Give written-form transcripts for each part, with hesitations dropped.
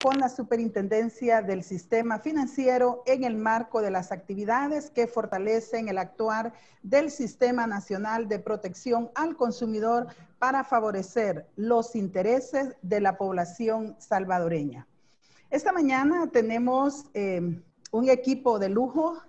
con la Superintendencia del Sistema Financiero en el marco de las actividades que fortalecen el actuar del Sistema Nacional de Protección al Consumidor para favorecer los intereses de la población salvadoreña. Esta mañana tenemos un equipo de lujo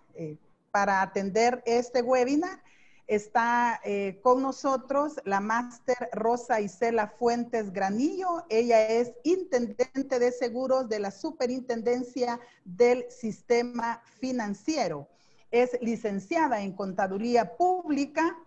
para atender este webinar. Está con nosotros la máster Rosa Isela Fuentes Granillo. Ella es intendente de seguros de la Superintendencia del Sistema Financiero. Es licenciada en Contaduría Pública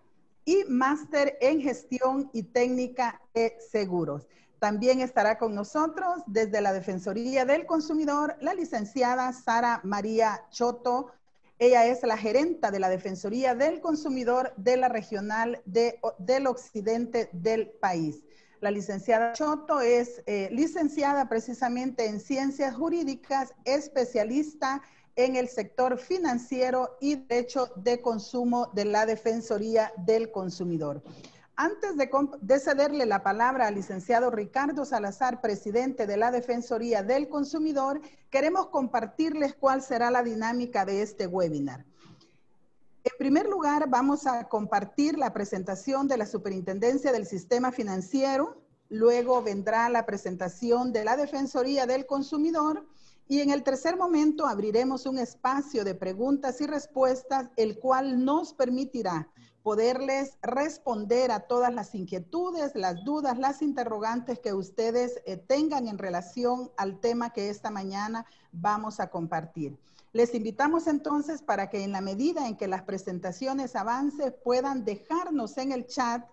y máster en Gestión y Técnica de Seguros. También estará con nosotros desde la Defensoría del Consumidor la licenciada Sara María Choto. Ella es la gerenta de la Defensoría del Consumidor de la Regional del Occidente del país. La licenciada Choto es licenciada precisamente en Ciencias Jurídicas, especialista en el sector financiero y derecho de consumo de la Defensoría del Consumidor. Antes de cederle la palabra al licenciado Ricardo Salazar, presidente de la Defensoría del Consumidor, queremos compartirles cuál será la dinámica de este webinar. En primer lugar, vamos a compartir la presentación de la Superintendencia del Sistema Financiero, luego vendrá la presentación de la Defensoría del Consumidor y en el tercer momento abriremos un espacio de preguntas y respuestas, el cual nos permitirá poderles responder a todas las inquietudes, las dudas, las interrogantes que ustedes tengan en relación al tema que esta mañana vamos a compartir. Les invitamos entonces para que en la medida en que las presentaciones avancen puedan dejarnos en el chat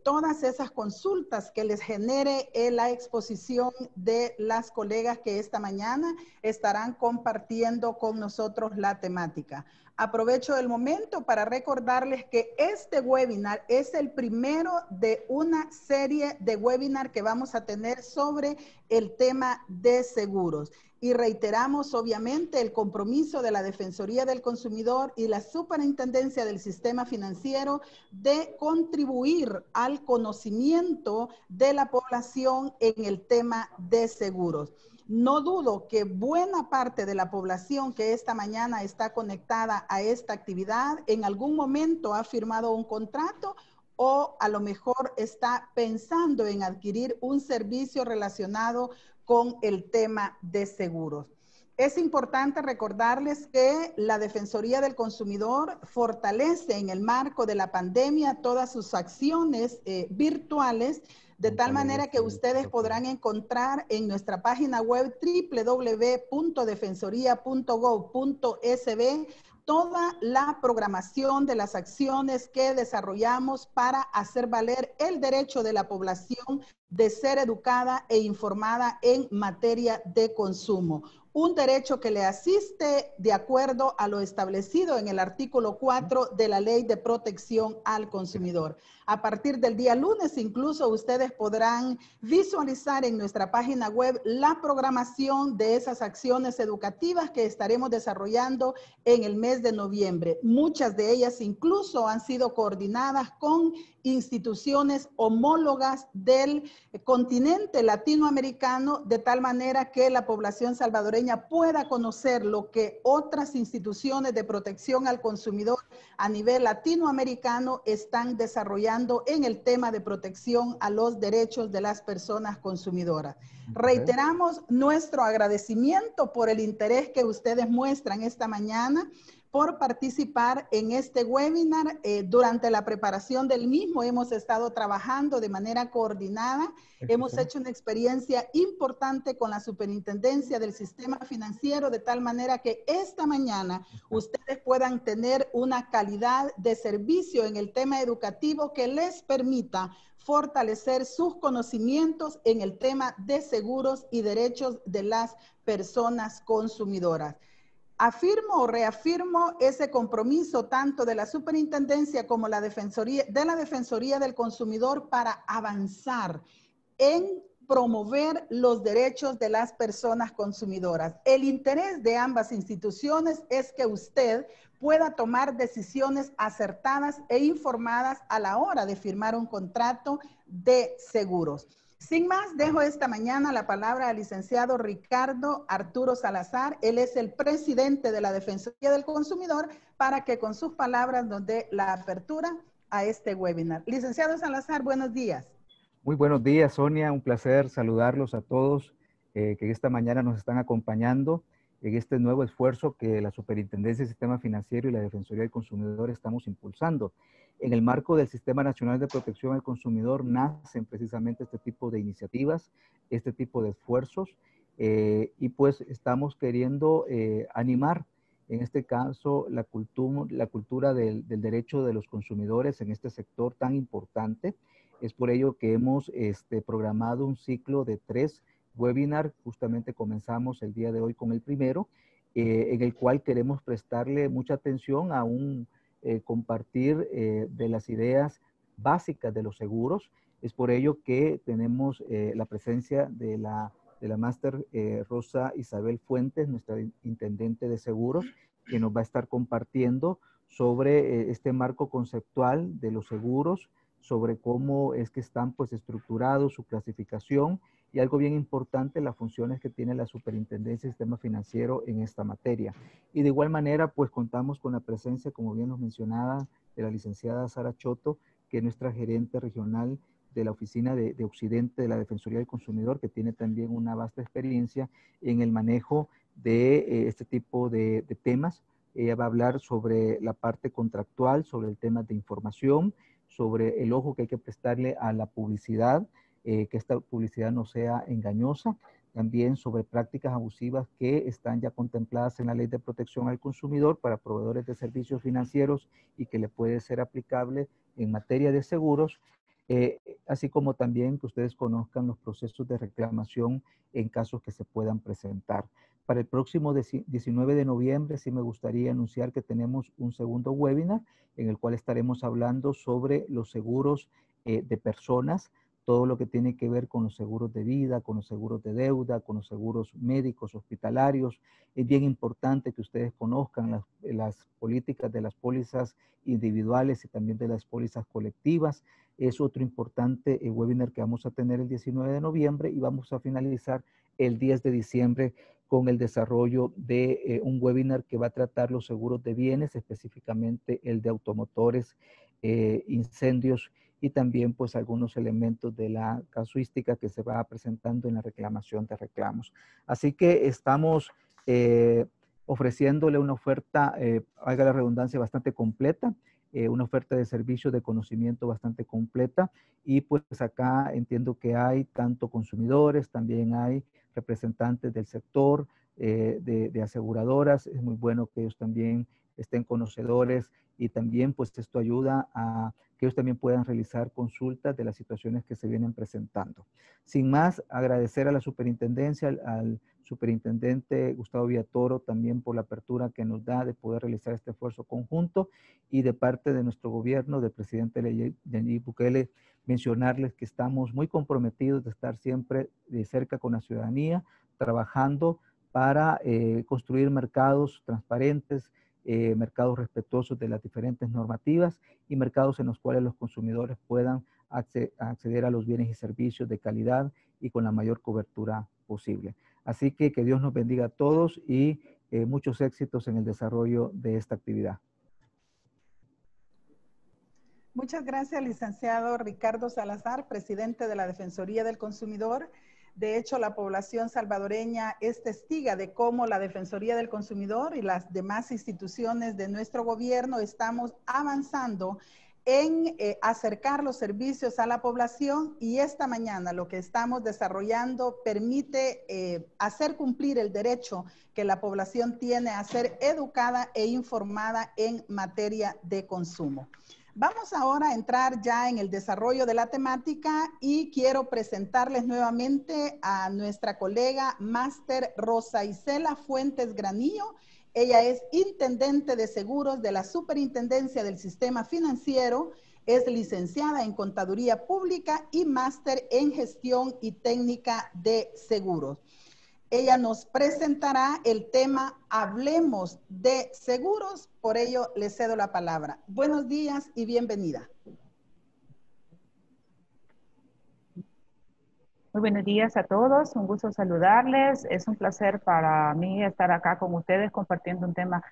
todas esas consultas que les genere la exposición de las colegas que esta mañana estarán compartiendo con nosotros la temática. Aprovecho el momento para recordarles que este webinar es el primero de una serie de webinar que vamos a tener sobre el tema de seguros. Y reiteramos obviamente el compromiso de la Defensoría del Consumidor y la Superintendencia del Sistema Financiero de contribuir al conocimiento de la población en el tema de seguros. No dudo que buena parte de la población que esta mañana está conectada a esta actividad en algún momento ha firmado un contrato o a lo mejor está pensando en adquirir un servicio relacionado con el tema de seguros. Es importante recordarles que la Defensoría del Consumidor fortalece en el marco de la pandemia todas sus acciones virtuales, de tal manera que ustedes podrán encontrar en nuestra página web www.defensoría.gov.sb toda la programación de las acciones que desarrollamos para hacer valer el derecho de la población de ser educada e informada en materia de consumo. Un derecho que le asiste de acuerdo a lo establecido en el artículo 4 de la Ley de Protección al Consumidor. A partir del día lunes, incluso ustedes podrán visualizar en nuestra página web la programación de esas acciones educativas que estaremos desarrollando en el mes de noviembre. Muchas de ellas incluso han sido coordinadas con instituciones homólogas del continente latinoamericano, de tal manera que la población salvadoreña pueda conocer lo que otras instituciones de protección al consumidor a nivel latinoamericano están desarrollando en el tema de protección a los derechos de las personas consumidoras. Reiteramos nuestro agradecimiento por el interés que ustedes muestran esta mañana, por participar en este webinar. Durante la preparación del mismo hemos estado trabajando de manera coordinada. Hemos hecho una experiencia importante con la Superintendencia del Sistema Financiero, de tal manera que esta mañana ustedes puedan tener una calidad de servicio en el tema educativo que les permita fortalecer sus conocimientos en el tema de seguros y derechos de las personas consumidoras. Afirmo o reafirmo ese compromiso tanto de la Superintendencia como de la Defensoría del Consumidor para avanzar en promover los derechos de las personas consumidoras. El interés de ambas instituciones es que usted pueda tomar decisiones acertadas e informadas a la hora de firmar un contrato de seguros. Sin más, dejo esta mañana la palabra al licenciado Ricardo Arturo Salazar. Él es el presidente de la Defensoría del Consumidor para que con sus palabras nos dé la apertura a este webinar. Licenciado Salazar, buenos días. Muy buenos días, Sonia. Un placer saludarlos a todos que esta mañana nos están acompañando en este nuevo esfuerzo que la Superintendencia del Sistema Financiero y la Defensoría del Consumidor estamos impulsando. En el marco del Sistema Nacional de Protección al Consumidor nacen precisamente este tipo de iniciativas, este tipo de esfuerzos, y pues estamos queriendo animar, en este caso, la cultura del derecho de los consumidores en este sector tan importante. Es por ello que hemos programado un ciclo de 3 webinars. Justamente comenzamos el día de hoy con el primero, en el cual queremos prestarle mucha atención a un compartir de las ideas básicas de los seguros. Es por ello que tenemos la presencia de la máster Rosa Isabel Fuentes, nuestra intendente de seguros, que nos va a estar compartiendo sobre este marco conceptual de los seguros, sobre cómo es que están pues estructurados, su clasificación y algo bien importante, las funciones que tiene la Superintendencia del Sistema Financiero en esta materia. Y de igual manera pues contamos con la presencia, como bien nos mencionaba, de la licenciada Sara Choto, que es nuestra gerente regional de la oficina de Occidente de la Defensoría del Consumidor, que tiene también una vasta experiencia en el manejo de este tipo de temas. Ella va a hablar sobre la parte contractual, sobre el tema de información, sobre el ojo que hay que prestarle a la publicidad, que esta publicidad no sea engañosa, también sobre prácticas abusivas que están ya contempladas en la Ley de Protección al Consumidor para proveedores de servicios financieros y que le puede ser aplicable en materia de seguros, así como también que ustedes conozcan los procesos de reclamación en casos que se puedan presentar. Para el próximo 19 de noviembre sí me gustaría anunciar que tenemos un segundo webinar en el cual estaremos hablando sobre los seguros de personas, todo lo que tiene que ver con los seguros de vida, con los seguros de deuda, con los seguros médicos, hospitalarios. Es bien importante que ustedes conozcan las políticas de las pólizas individuales y también de las pólizas colectivas. Es otro importante webinar que vamos a tener el 19 de noviembre y vamos a finalizar el 10 de diciembre con el desarrollo de un webinar que va a tratar los seguros de bienes, específicamente el de automotores, incendios y también pues algunos elementos de la casuística que se va presentando en la reclamación de reclamos. Así que estamos ofreciéndole una oferta, haga la redundancia, bastante completa, una oferta de servicio de conocimiento bastante completa y pues acá entiendo que hay tanto consumidores, también hay representantes del sector, de aseguradoras. Es muy bueno que ellos también estén conocedores y también pues esto ayuda a que ellos también puedan realizar consultas de las situaciones que se vienen presentando. Sin más, agradecer a la superintendencia, al superintendente Gustavo Villatoro también por la apertura que nos da de poder realizar este esfuerzo conjunto y de parte de nuestro gobierno, del presidente Nayib Bukele, mencionarles que estamos muy comprometidos de estar siempre de cerca con la ciudadanía, trabajando para construir mercados transparentes, mercados respetuosos de las diferentes normativas y mercados en los cuales los consumidores puedan acceder a los bienes y servicios de calidad y con la mayor cobertura posible. Así que Dios nos bendiga a todos y muchos éxitos en el desarrollo de esta actividad. Muchas gracias, licenciado Ricardo Salazar, presidente de la Defensoría del Consumidor. De hecho, la población salvadoreña es testiga de cómo la Defensoría del Consumidor y las demás instituciones de nuestro gobierno estamos avanzando en acercar los servicios a la población, y esta mañana lo que estamos desarrollando permite hacer cumplir el derecho que la población tiene a ser educada e informada en materia de consumo. Vamos ahora a entrar ya en el desarrollo de la temática y quiero presentarles nuevamente a nuestra colega máster Rosa Isela Fuentes Granillo. Ella es intendente de seguros de la Superintendencia del Sistema Financiero, es licenciada en Contaduría Pública y máster en Gestión y Técnica de Seguros. Ella nos presentará el tema Hablemos de Seguros, por ello le cedo la palabra. Buenos días y bienvenida. Muy buenos días a todos, un gusto saludarles. Es un placer para mí estar acá con ustedes compartiendo un tema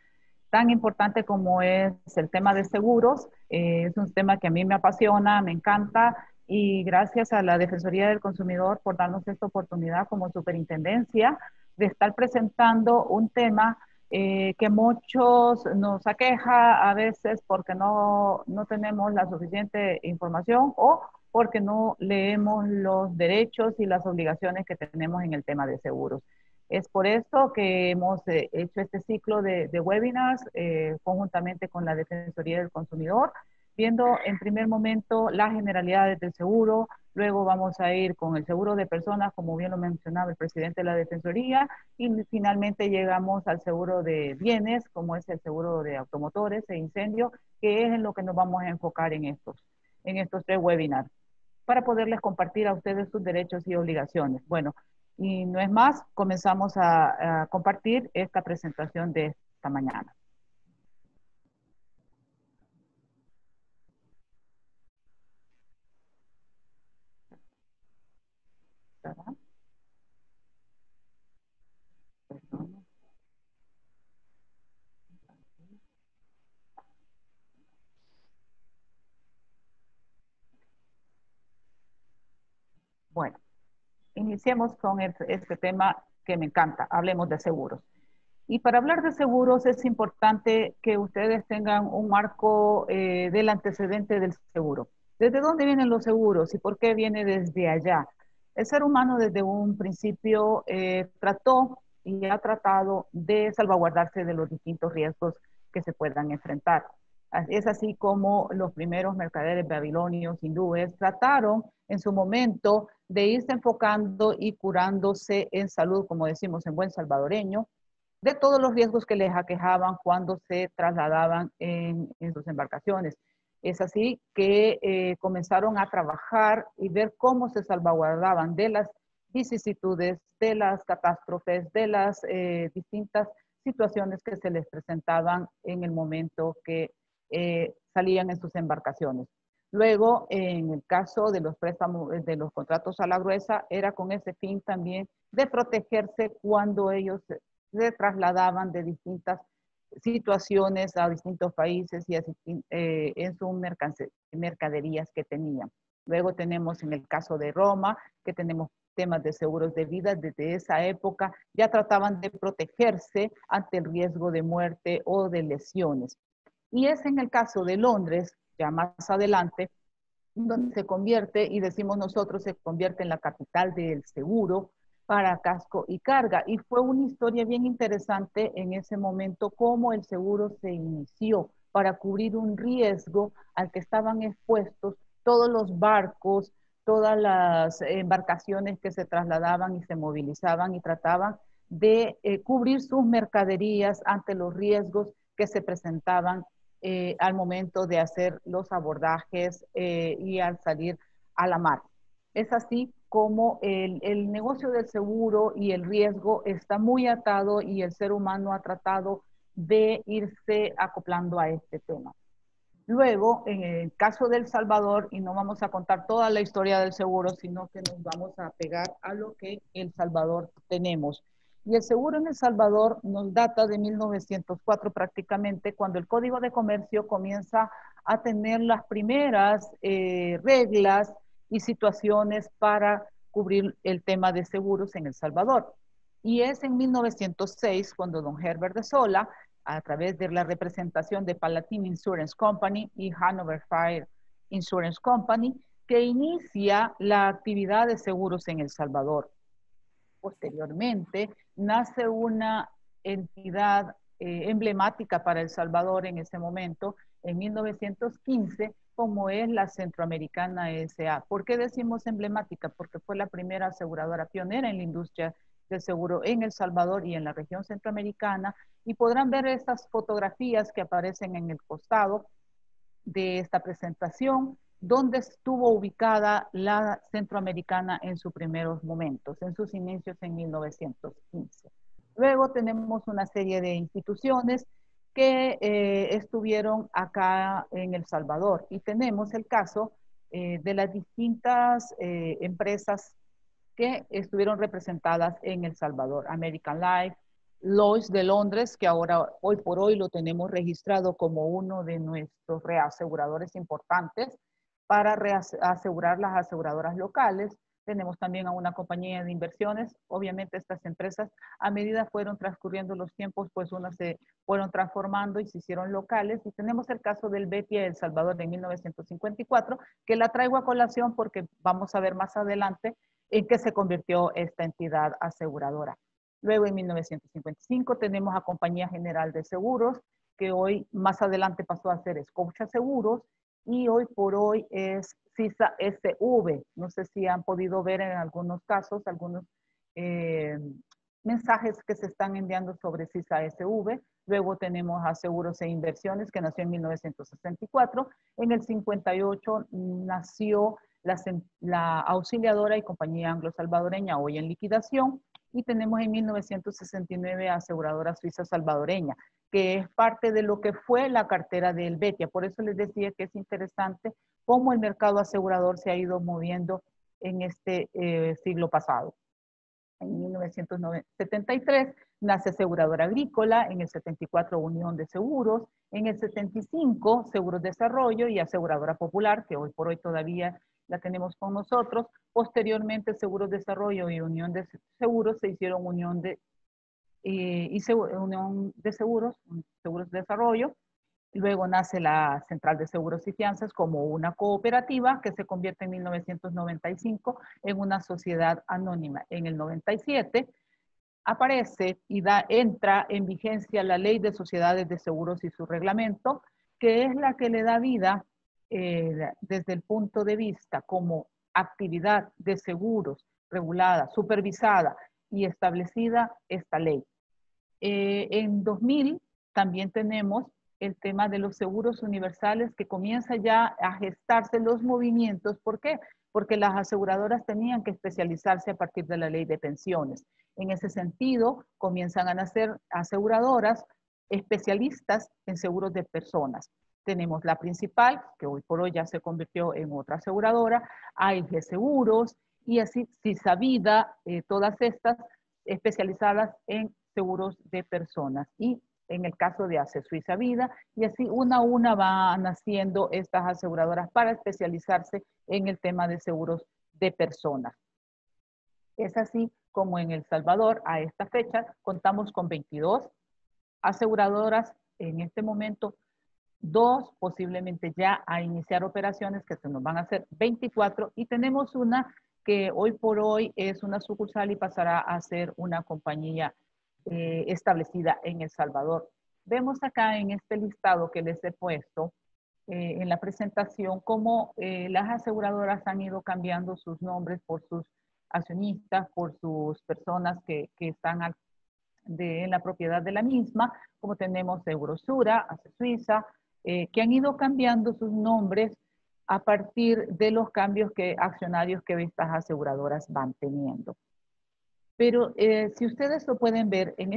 tan importante como es el tema de seguros. Es un tema que a mí me apasiona, me encanta y gracias a la Defensoría del Consumidor por darnos esta oportunidad como superintendencia de estar presentando un tema que muchos nos aqueja a veces porque no tenemos la suficiente información o porque no leemos los derechos y las obligaciones que tenemos en el tema de seguros. Es por esto que hemos hecho este ciclo de webinars conjuntamente con la Defensoría del Consumidor, viendo en primer momento las generalidades del seguro, luego vamos a ir con el seguro de personas, como bien lo mencionaba el presidente de la Defensoría, y finalmente llegamos al seguro de bienes, como es el seguro de automotores e incendio, que es en lo que nos vamos a enfocar en estos 3 webinars para poderles compartir a ustedes sus derechos y obligaciones. Bueno, y no es más, comenzamos a compartir esta presentación de esta mañana. ¿Verdad? Perdón. Bueno, iniciemos con este tema que me encanta. Hablemos de seguros. Y para hablar de seguros es importante que ustedes tengan un marco del antecedente del seguro. ¿Desde dónde vienen los seguros y por qué viene desde allá? El ser humano desde un principio trató y ha tratado de salvaguardarse de los distintos riesgos que se puedan enfrentar. Es así como los primeros mercaderes babilonios, hindúes, trataron en su momento de irse enfocando y curándose en salud, como decimos en buen salvadoreño, de todos los riesgos que les aquejaban cuando se trasladaban en sus embarcaciones. Es así que comenzaron a trabajar y ver cómo se salvaguardaban de las vicisitudes, de las catástrofes, de las distintas situaciones que se les presentaban en el momento que salían en sus embarcaciones. Luego, en el caso de los préstamos, de los contratos a la gruesa, era con ese fin también de protegerse cuando ellos se trasladaban de distintas situaciones a distintos países y en sus mercaderías que tenían. Luego tenemos en el caso de Roma, que tenemos temas de seguros de vida. Desde esa época ya trataban de protegerse ante el riesgo de muerte o de lesiones. Y es en el caso de Londres, ya más adelante, donde se convierte, y decimos nosotros, se convierte en la capital del seguro para casco y carga. Y fue una historia bien interesante en ese momento, cómo el seguro se inició para cubrir un riesgo al que estaban expuestos todos los barcos, todas las embarcaciones que se trasladaban y se movilizaban y trataban de cubrir sus mercaderías ante los riesgos que se presentaban al momento de hacer los abordajes y al salir a la mar. Es así como el negocio del seguro y el riesgo está muy atado y el ser humano ha tratado de irse acoplando a este tema. Luego, en el caso de El Salvador, y no vamos a contar toda la historia del seguro, sino que nos vamos a pegar a lo que El Salvador tenemos. Y el seguro en El Salvador nos data de 1904 prácticamente, cuando el Código de Comercio comienza a tener las primeras reglas y situaciones para cubrir el tema de seguros en El Salvador. Y es en 1906 cuando don Herbert de Sola, a través de la representación de Palatine Insurance Company y Hanover Fire Insurance Company, que inicia la actividad de seguros en El Salvador. Posteriormente, nace una entidad emblemática para El Salvador en ese momento, en 1915, como es la Centroamericana S.A. ¿Por qué decimos emblemática? Porque fue la primera aseguradora pionera en la industria del seguro en El Salvador y en la región centroamericana, y podrán ver estas fotografías que aparecen en el costado de esta presentación, donde estuvo ubicada la Centroamericana en sus primeros momentos, en sus inicios en 1915. Luego tenemos una serie de instituciones que estuvieron acá en El Salvador, y tenemos el caso de las distintas empresas que estuvieron representadas en El Salvador. American Life, Lloyds de Londres, que ahora, hoy por hoy, lo tenemos registrado como uno de nuestros reaseguradores importantes para asegurar las aseguradoras locales. Tenemos también a una compañía de inversiones. Obviamente estas empresas, a medida fueron transcurriendo los tiempos, pues unas se fueron transformando y se hicieron locales. Y tenemos el caso del Betia de El Salvador de 1954, que la traigo a colación porque vamos a ver más adelante en qué se convirtió esta entidad aseguradora. Luego, en 1955, tenemos a Compañía General de Seguros, que hoy, más adelante, pasó a ser Scotia Seguros, y hoy por hoy es CISA SV. No sé si han podido ver en algunos casos, algunos mensajes que se están enviando sobre CISA SV. Luego tenemos a Seguros e Inversiones, que nació en 1964. En el 58 nació la Auxiliadora y Compañía Anglo-Salvadoreña, hoy en liquidación. Y tenemos en 1969 a Aseguradora Suiza Salvadoreña, que es parte de lo que fue la cartera del Betia. Por eso les decía que es interesante cómo el mercado asegurador se ha ido moviendo en este siglo pasado. En 1973 nace Aseguradora Agrícola, en el 74 Unión de Seguros, en el 75 Seguros Desarrollo y Aseguradora Popular, que hoy por hoy todavía la tenemos con nosotros. Posteriormente Seguros Desarrollo y Unión de Seguros se hicieron Unión de Seguros, Seguros de Desarrollo. Luego nace la Central de Seguros y Fianzas como una cooperativa que se convierte en 1995 en una sociedad anónima. En el 97 aparece y entra en vigencia la Ley de Sociedades de Seguros y su reglamento, que es la que le da vida desde el punto de vista como actividad de seguros regulada, supervisada y establecida esta ley. En 2000 también tenemos el tema de los seguros universales, que comienza ya a gestarse los movimientos. ¿Por qué? Porque las aseguradoras tenían que especializarse a partir de la ley de pensiones. En ese sentido, comienzan a nacer aseguradoras especialistas en seguros de personas. Tenemos la principal, que hoy por hoy ya se convirtió en otra aseguradora, AIG Seguros, y así CISA Vida, todas estas especializadas en seguros de personas. Y en el caso de ACE Suiza Vida, y así una a una van naciendo estas aseguradoras para especializarse en el tema de seguros de personas. Es así como en El Salvador, a esta fecha, contamos con 22 aseguradoras en este momento, 2 posiblemente ya a iniciar operaciones, que se nos van a hacer 24, y tenemos una que hoy por hoy es una sucursal y pasará a ser una compañía establecida en El Salvador. Vemos acá en este listado que les he puesto en la presentación cómo las aseguradoras han ido cambiando sus nombres por sus accionistas, por sus personas que están en la propiedad de la misma, como tenemos Eurosura, ACE Suiza, que han ido cambiando sus nombres a partir de los cambios accionarios que estas aseguradoras van teniendo. Pero si ustedes lo pueden ver, en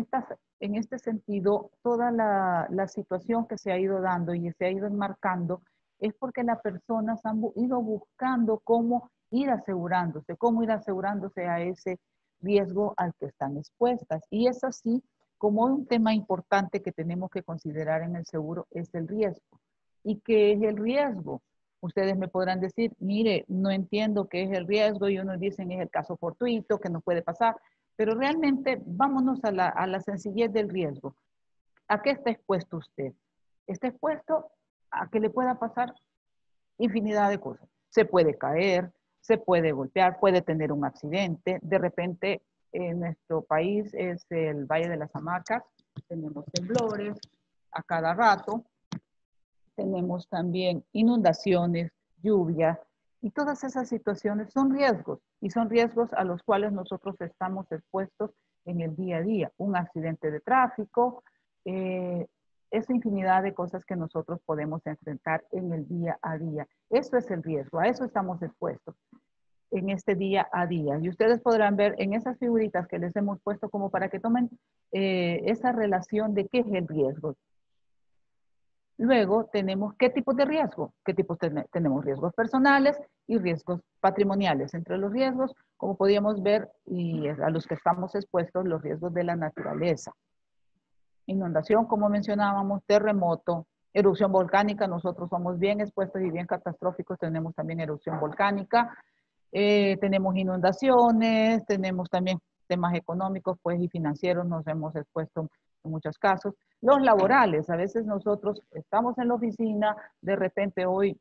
este sentido, toda la situación que se ha ido dando y se ha ido enmarcando es porque las personas han ido buscando cómo ir asegurándose a ese riesgo al que están expuestas. Y es así como un tema importante que tenemos que considerar en el seguro es el riesgo. ¿Y qué es el riesgo? Ustedes me podrán decir, mire, no entiendo qué es el riesgo, y unos dicen es el caso fortuito, que nos puede pasar, pero realmente vámonos a la sencillez del riesgo. ¿A qué está expuesto usted? Está expuesto a que le pueda pasar infinidad de cosas. Se puede caer, se puede golpear, puede tener un accidente. De repente, en nuestro país es el Valle de las Hamacas, tenemos temblores a cada rato, tenemos también inundaciones, lluvia, y todas esas situaciones son riesgos, y son riesgos a los cuales nosotros estamos expuestos en el día a día. Un accidente de tráfico, esa infinidad de cosas que nosotros podemos enfrentar en el día a día. Eso es el riesgo, a eso estamos expuestos en este día a día. Y ustedes podrán ver en esas figuritas que les hemos puesto como para que tomen esa relación de qué es el riesgo. Luego tenemos qué tipos de riesgo. ¿Qué tipos tenemos? Riesgos personales y riesgos patrimoniales. Entre los riesgos, como podíamos ver, y a los que estamos expuestos, los riesgos de la naturaleza. Inundación, como mencionábamos, terremoto, erupción volcánica. Nosotros somos bien expuestos y bien catastróficos. Tenemos también erupción volcánica. Tenemos inundaciones, tenemos también temas económicos pues, y financieros, nos hemos expuesto en muchos casos. Los laborales, a veces nosotros estamos en la oficina, de repente hoy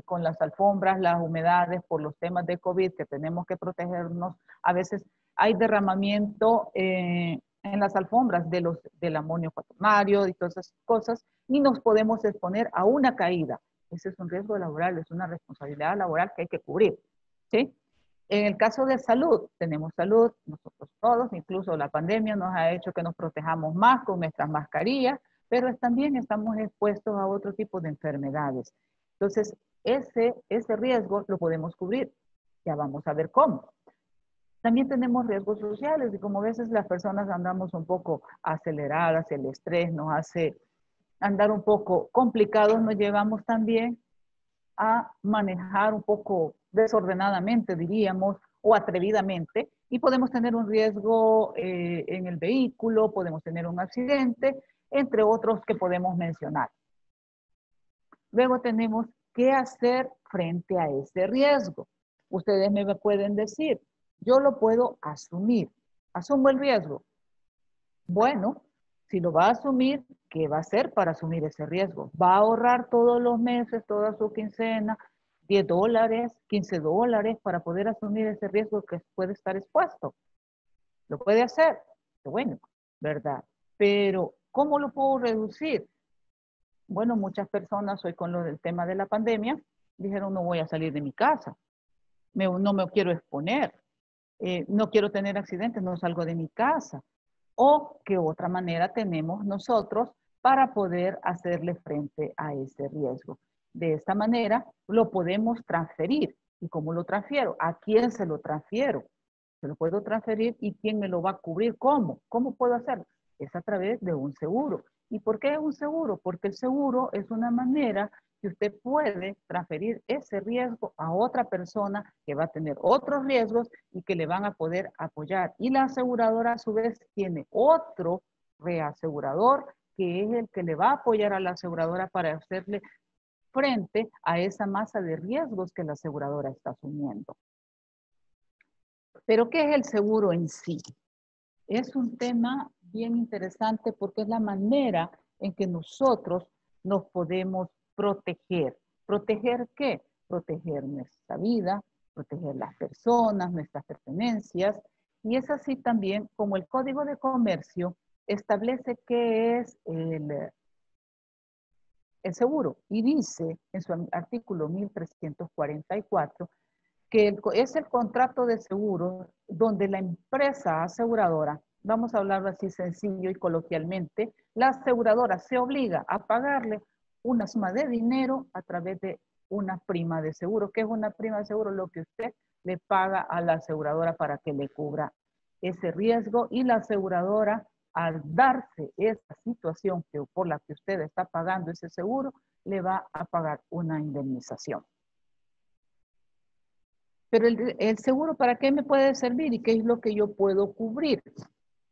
con las alfombras, las humedades, por los temas de COVID, que tenemos que protegernos, a veces hay derramamiento en las alfombras del amonio cuaternario y todas esas cosas, y nos podemos exponer a una caída. Ese es un riesgo laboral, es una responsabilidad laboral que hay que cubrir. ¿Sí? En el caso de salud, tenemos salud, nosotros todos, incluso la pandemia nos ha hecho que nos protejamos más con nuestras mascarillas, pero también estamos expuestos a otro tipo de enfermedades. Entonces, ese riesgo lo podemos cubrir. Ya vamos a ver cómo. También tenemos riesgos sociales y como a veces las personas andamos un poco aceleradas, el estrés nos hace andar un poco complicados, nos llevamos también a manejar un poco desordenadamente, diríamos, o atrevidamente, y podemos tener un riesgo en el vehículo, podemos tener un accidente, entre otros que podemos mencionar. Luego tenemos qué hacer frente a ese riesgo. Ustedes me pueden decir, yo lo puedo asumir. ¿Asumo el riesgo? Bueno, si lo va a asumir, ¿qué va a hacer para asumir ese riesgo? ¿Va a ahorrar todos los meses, toda su quincena, $10, $15 para poder asumir ese riesgo que puede estar expuesto? ¿Lo puede hacer? Qué bueno, ¿verdad? Pero, ¿cómo lo puedo reducir? Bueno, muchas personas hoy con lo del tema de la pandemia dijeron no voy a salir de mi casa, no me quiero exponer, no quiero tener accidentes, no salgo de mi casa. O qué otra manera tenemos nosotros para poder hacerle frente a ese riesgo. De esta manera lo podemos transferir. ¿Y cómo lo transfiero? ¿A quién se lo transfiero? Se lo puedo transferir y quién me lo va a cubrir. ¿Cómo? ¿Cómo puedo hacerlo? Es a través de un seguro. ¿Y por qué es un seguro? Porque el seguro es una manera que usted puede transferir ese riesgo a otra persona que va a tener otros riesgos y que le van a poder apoyar. Y la aseguradora a su vez tiene otro reasegurador que es el que le va a apoyar a la aseguradora para hacerle frente a esa masa de riesgos que la aseguradora está asumiendo. Pero ¿qué es el seguro en sí? Es un tema bien interesante porque es la manera en que nosotros nos podemos proteger. ¿Proteger qué? Proteger nuestra vida, proteger las personas, nuestras pertenencias. Y es así también como el Código de Comercio establece qué es el seguro. Y dice en su artículo 1344 que es el contrato de seguro donde la empresa aseguradora, vamos a hablarlo así sencillo y coloquialmente, la aseguradora se obliga a pagarle una suma de dinero a través de una prima de seguro. ¿Qué es una prima de seguro? Lo que usted le paga a la aseguradora para que le cubra ese riesgo y la aseguradora al darse esa situación por la que usted está pagando ese seguro, le va a pagar una indemnización. Pero el seguro, ¿para qué me puede servir? ¿Y qué es lo que yo puedo cubrir?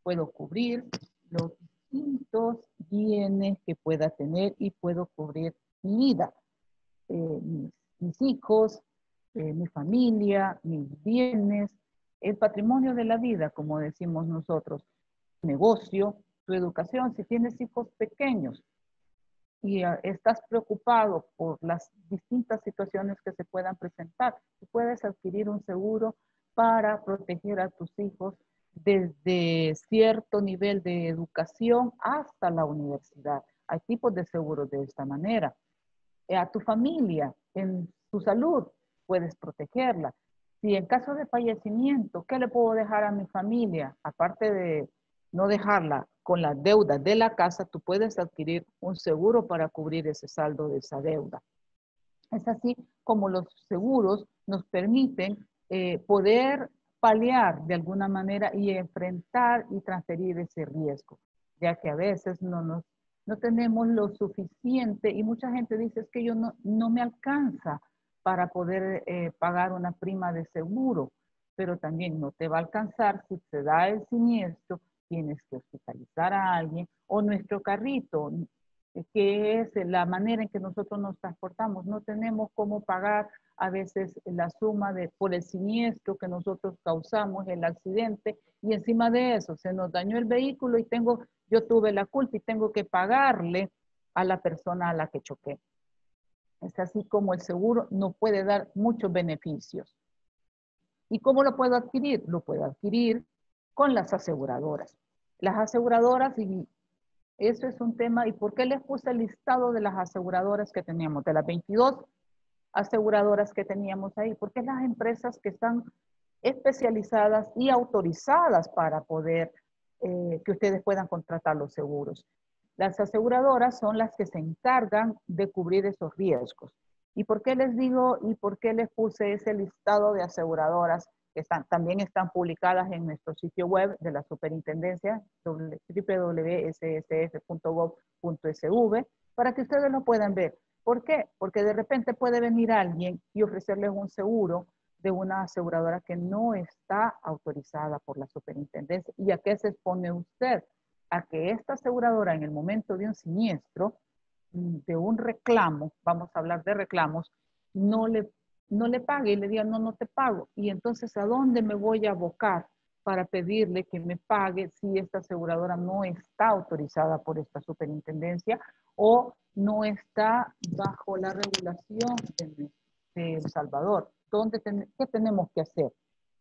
Puedo cubrir los distintos bienes que pueda tener y puedo cubrir mi vida, mis hijos, mi familia, mis bienes, el patrimonio de la vida, como decimos nosotros, negocio, tu educación, si tienes hijos pequeños, y estás preocupado por las distintas situaciones que se puedan presentar, tú puedes adquirir un seguro para proteger a tus hijos desde cierto nivel de educación hasta la universidad. Hay tipos de seguros de esta manera. A tu familia, en su salud, puedes protegerla. Si en caso de fallecimiento, ¿qué le puedo dejar a mi familia? Aparte de no dejarla con las deudas de la casa, tú puedes adquirir un seguro para cubrir ese saldo de esa deuda. Es así como los seguros nos permiten poder paliar de alguna manera y enfrentar y transferir ese riesgo, ya que a veces no nos no tenemos lo suficiente y mucha gente dice es que yo no me alcanza para poder pagar una prima de seguro, pero también no te va a alcanzar si te da el siniestro, tienes que hospitalizar a alguien, o nuestro carrito, que es la manera en que nosotros nos transportamos, no tenemos cómo pagar a veces la suma por el siniestro que nosotros causamos, el accidente, y encima de eso se nos dañó el vehículo y yo tuve la culpa y tengo que pagarle a la persona a la que choqué. Es así como el seguro no puede dar muchos beneficios. ¿Y cómo lo puedo adquirir? Lo puedo adquirir con las aseguradoras. Las aseguradoras, y eso es un tema, ¿y por qué les puse el listado de las aseguradoras que teníamos? De las 22 aseguradoras que teníamos ahí, porque las empresas que están especializadas y autorizadas para poder que ustedes puedan contratar los seguros. Las aseguradoras son las que se encargan de cubrir esos riesgos. ¿Y por qué les digo y por qué les puse ese listado de aseguradoras que también están publicadas en nuestro sitio web de la superintendencia www.ssf.gov.sv para que ustedes lo puedan ver? ¿Por qué? Porque de repente puede venir alguien y ofrecerles un seguro de una aseguradora que no está autorizada por la superintendencia. ¿Y a qué se expone usted? A que esta aseguradora en el momento de un siniestro, de un reclamo, vamos a hablar de reclamos, no le pague y le diga no te pago. Y entonces, ¿a dónde me voy a abocar para pedirle que me pague si esta aseguradora no está autorizada por esta superintendencia o no está bajo la regulación de El Salvador? ¿Qué tenemos que hacer?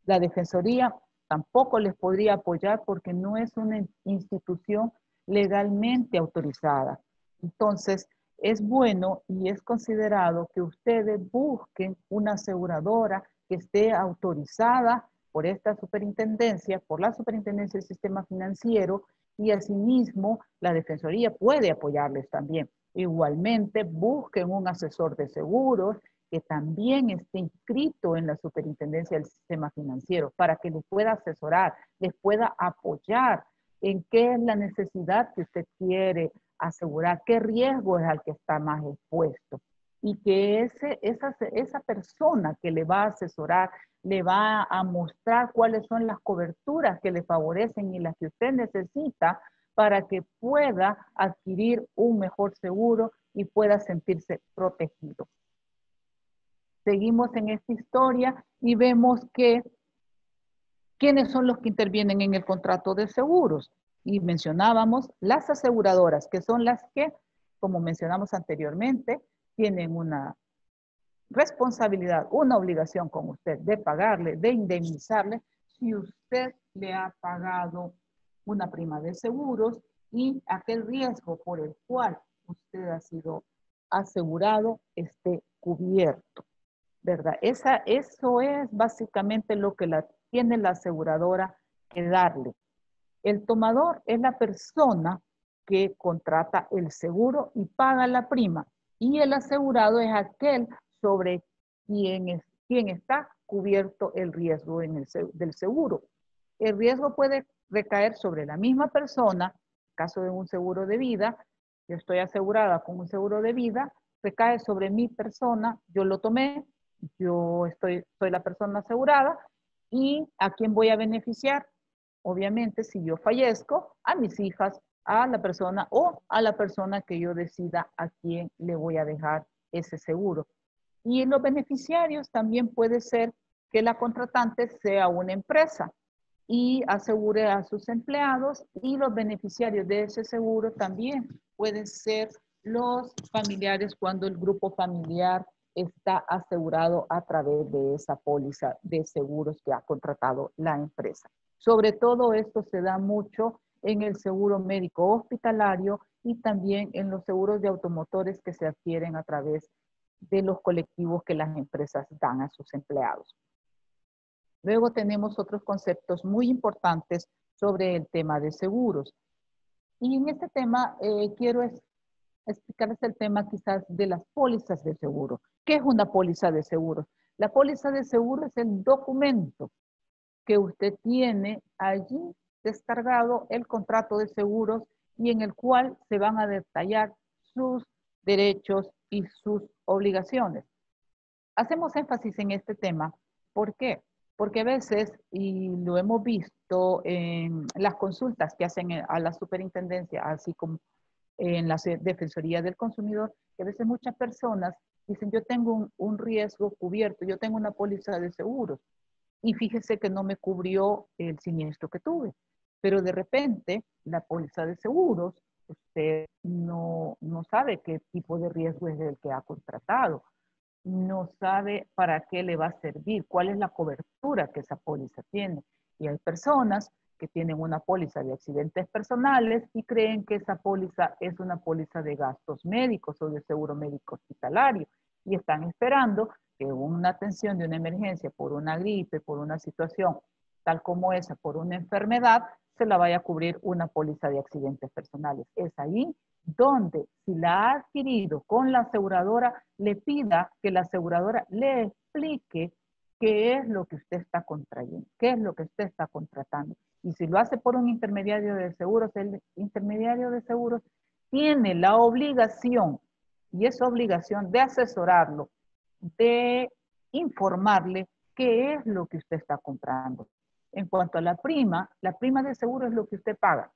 La Defensoría tampoco les podría apoyar porque no es una institución legalmente autorizada. Entonces, es bueno y es considerado que ustedes busquen una aseguradora que esté autorizada por esta superintendencia, por la Superintendencia del Sistema Financiero, y asimismo la Defensoría puede apoyarles también. Igualmente, busquen un asesor de seguros que también esté inscrito en la Superintendencia del Sistema Financiero para que les pueda asesorar, les pueda apoyar en qué es la necesidad que usted quiere asegurar, qué riesgo es al que está más expuesto. Y que esa persona que le va a asesorar le va a mostrar cuáles son las coberturas que le favorecen y las que usted necesita para que pueda adquirir un mejor seguro y pueda sentirse protegido. Seguimos en esta historia y vemos que quiénes son los que intervienen en el contrato de seguros. Y mencionábamos las aseguradoras, que son las que, como mencionamos anteriormente, tienen una responsabilidad, una obligación con usted de pagarle, de indemnizarle, si usted le ha pagado una prima de seguros y aquel riesgo por el cual usted ha sido asegurado esté cubierto, ¿verdad? Eso es básicamente lo que tiene la aseguradora que darle. El tomador es la persona que contrata el seguro y paga la prima. Y el asegurado es aquel sobre quien está cubierto el riesgo del seguro. El riesgo puede recaer sobre la misma persona, en caso de un seguro de vida. Yo estoy asegurada con un seguro de vida, recae sobre mi persona, yo lo tomé, soy la persona asegurada, y ¿a quién voy a beneficiar? Obviamente, si yo fallezco, a mis hijas, a la persona o a la persona que yo decida a quién le voy a dejar ese seguro. Y en los beneficiarios también puede ser que la contratante sea una empresa y asegure a sus empleados, y los beneficiarios de ese seguro también pueden ser los familiares cuando el grupo familiar está asegurado a través de esa póliza de seguros que ha contratado la empresa. Sobre todo esto se da mucho en el seguro médico hospitalario y también en los seguros de automotores que se adquieren a través de los colectivos que las empresas dan a sus empleados. Luego tenemos otros conceptos muy importantes sobre el tema de seguros. Y en este tema quiero explicarles el tema quizás de las pólizas de seguro. ¿Qué es una póliza de seguro? La póliza de seguro es el documento que usted tiene allí descargado, el contrato de seguros y en el cual se van a detallar sus derechos y sus obligaciones. Hacemos énfasis en este tema. ¿Por qué? Porque a veces, y lo hemos visto en las consultas que hacen a la superintendencia, así como en la Defensoría del Consumidor, que a veces muchas personas dicen, yo tengo un riesgo cubierto, yo tengo una póliza de seguros, y fíjese que no me cubrió el siniestro que tuve. Pero de repente, la póliza de seguros, usted no sabe qué tipo de riesgo es el que ha contratado, no sabe para qué le va a servir, cuál es la cobertura que esa póliza tiene. Y hay personas que tienen una póliza de accidentes personales y creen que esa póliza es una póliza de gastos médicos o de seguro médico hospitalario y están esperando que una atención de una emergencia por una gripe, por una situación tal como esa, por una enfermedad, se la vaya a cubrir una póliza de accidentes personales. Es ahí donde, si la ha adquirido con la aseguradora, le pida que la aseguradora le explique qué es lo que usted está contrayendo, qué es lo que usted está contratando. Y si lo hace por un intermediario de seguros, el intermediario de seguros tiene la obligación, y esa obligación de asesorarlo, de informarle qué es lo que usted está comprando. En cuanto a la prima de seguro es lo que usted paga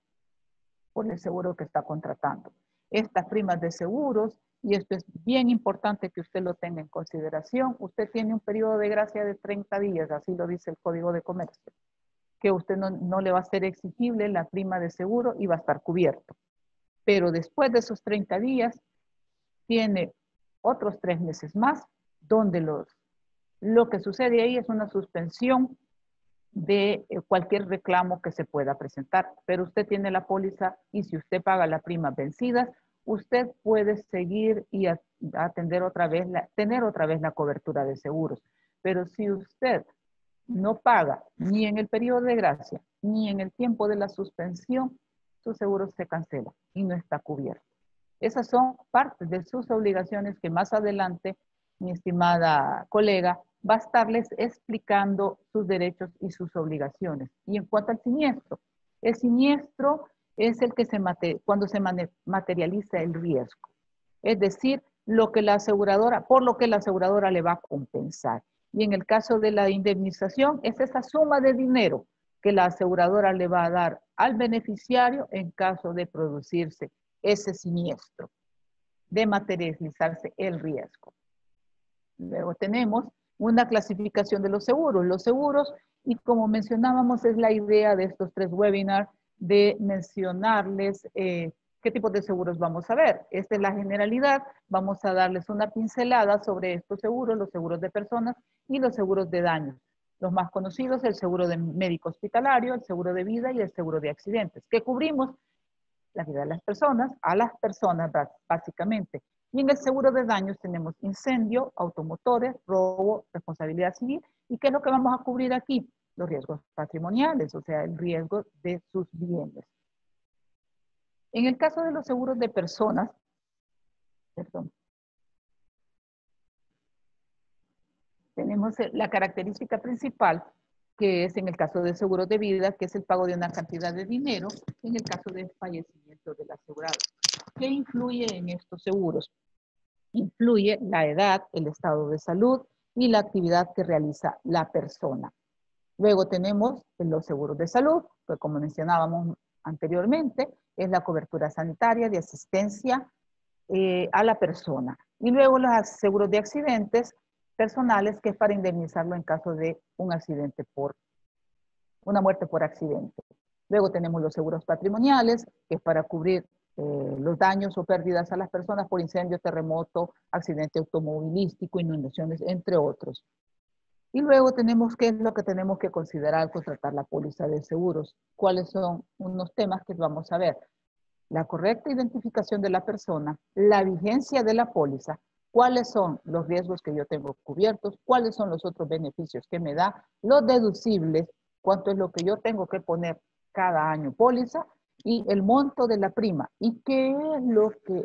por el seguro que está contratando. Estas primas de seguros, y esto es bien importante que usted lo tenga en consideración, usted tiene un periodo de gracia de 30 días, así lo dice el Código de Comercio, que usted no le va a ser exigible la prima de seguro y va a estar cubierto. Pero después de esos 30 días, tiene otros 3 meses más, donde lo que sucede ahí es una suspensión de cualquier reclamo que se pueda presentar, pero usted tiene la póliza y si usted paga la prima vencidas, usted puede seguir y tener otra vez la cobertura de seguros. Pero si usted no paga ni en el periodo de gracia, ni en el tiempo de la suspensión, su seguro se cancela y no está cubierto. Esas son partes de sus obligaciones que más adelante, mi estimada colega, va a estarles explicando sus derechos y sus obligaciones. Y en cuanto al siniestro, el siniestro es el que cuando se materializa el riesgo. Es decir, por lo que la aseguradora le va a compensar. Y en el caso de la indemnización, es esa suma de dinero que la aseguradora le va a dar al beneficiario en caso de producirse ese siniestro, de materializarse el riesgo. Luego tenemos una clasificación de los seguros. Los seguros, y como mencionábamos, es la idea de estos 3 webinars de mencionarles qué tipos de seguros vamos a ver. Esta es la generalidad. Vamos a darles una pincelada sobre estos seguros, los seguros de personas y los seguros de daños. Los más conocidos, el seguro de médico hospitalario, el seguro de vida y el seguro de accidentes, que cubrimos la vida de las personas, a las personas básicamente. Y en el seguro de daños tenemos incendio, automotores, robo, responsabilidad civil. ¿Y qué es lo que vamos a cubrir aquí? Los riesgos patrimoniales, o sea, el riesgo de sus bienes. En el caso de los seguros de personas, tenemos la característica principal, que es en el caso de seguros de vida, que es el pago de una cantidad de dinero en el caso de fallecimiento del asegurado. ¿Qué influye en estos seguros? Influye la edad, el estado de salud y la actividad que realiza la persona. Luego tenemos los seguros de salud, que como mencionábamos anteriormente, es la cobertura sanitaria de asistencia a la persona. Y luego los seguros de accidentes personales, que es para indemnizarlo en caso de un accidente una muerte por accidente. Luego tenemos los seguros patrimoniales, que es para cubrir los daños o pérdidas a las personas por incendio, terremoto, accidente automovilístico, inundaciones, entre otros. Y luego tenemos qué es lo que tenemos que considerar al contratar la póliza de seguros. ¿Cuáles son unos temas que vamos a ver? La correcta identificación de la persona, la vigencia de la póliza, cuáles son los riesgos que yo tengo cubiertos, cuáles son los otros beneficios que me da, los deducibles, cuánto es lo que yo tengo que poner cada año póliza y el monto de la prima y qué es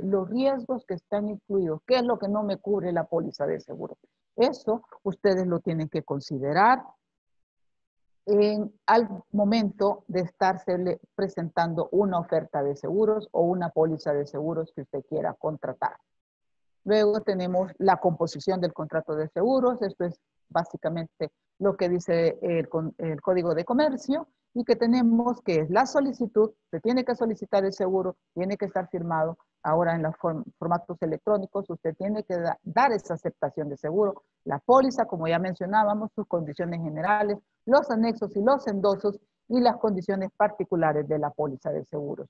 los riesgos que están incluidos, qué es lo que no me cubre la póliza de seguro. Eso ustedes lo tienen que considerar al momento de estarse presentando una oferta de seguros o una póliza de seguros que usted quiera contratar. Luego tenemos la composición del contrato de seguros. Esto es básicamente lo que dice el Código de Comercio, y que tenemos que es la solicitud. Se tiene que solicitar el seguro, tiene que estar firmado. Ahora en los formatos electrónicos usted tiene que dar esa aceptación de seguro. La póliza, como ya mencionábamos, sus condiciones generales, los anexos y los endosos y las condiciones particulares de la póliza de seguros.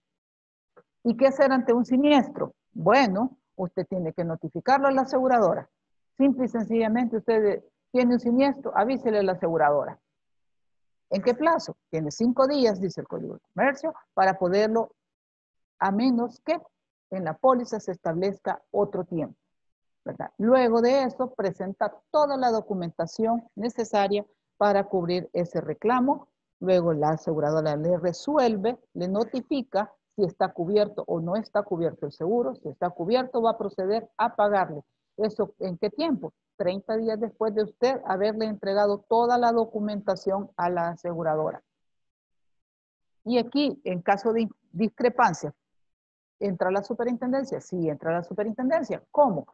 ¿Y qué hacer ante un siniestro? Bueno, usted tiene que notificarlo a la aseguradora. Simple y sencillamente usted tiene un siniestro, avísele a la aseguradora. ¿En qué plazo? Tiene 5 días, dice el Código de Comercio, para poderlo, a menos que en la póliza se establezca otro tiempo, ¿verdad? Luego de eso, presenta toda la documentación necesaria para cubrir ese reclamo. Luego la aseguradora le resuelve, le notifica si está cubierto o no está cubierto el seguro. Si está cubierto, va a proceder a pagarle. ¿Eso en qué tiempo? 30 días después de usted haberle entregado toda la documentación a la aseguradora. Y aquí, en caso de discrepancia, ¿entra la superintendencia? Sí, entra la superintendencia. ¿Cómo?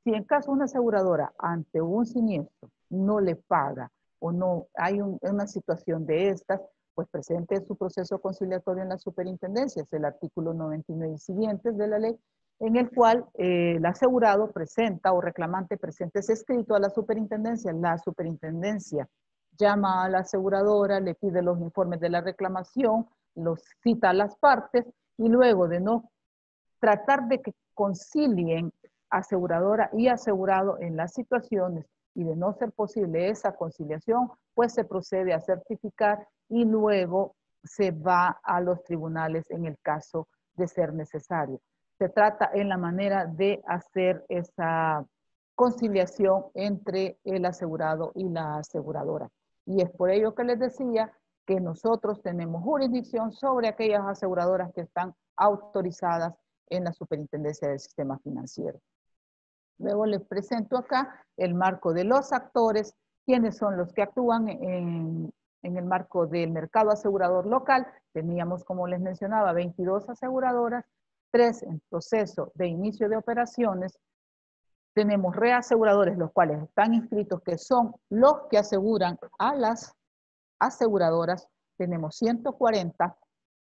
Si en caso una aseguradora ante un siniestro no le paga o no hay una situación de estas, pues presente su proceso conciliatorio en la superintendencia. Es el artículo 99 y siguientes de la ley, en el cual el asegurado presenta o reclamante presenta ese escrito a la superintendencia. La superintendencia llama a la aseguradora, le pide los informes de la reclamación, los cita a las partes, y luego de no tratar de que concilien aseguradora y asegurado en las situaciones y de no ser posible esa conciliación, pues se procede a certificar y luego se va a los tribunales en el caso de ser necesario. Se trata en la manera de hacer esa conciliación entre el asegurado y la aseguradora. Y es por ello que les decía que nosotros tenemos jurisdicción sobre aquellas aseguradoras que están autorizadas en la Superintendencia del Sistema Financiero. Luego les presento acá el marco de los actores, quienes son los que actúan en el marco del mercado asegurador local. Teníamos, como les mencionaba, 22 aseguradoras, 3 en proceso de inicio de operaciones. Tenemos reaseguradores, los cuales están inscritos, que son los que aseguran a las aseguradoras. Tenemos 140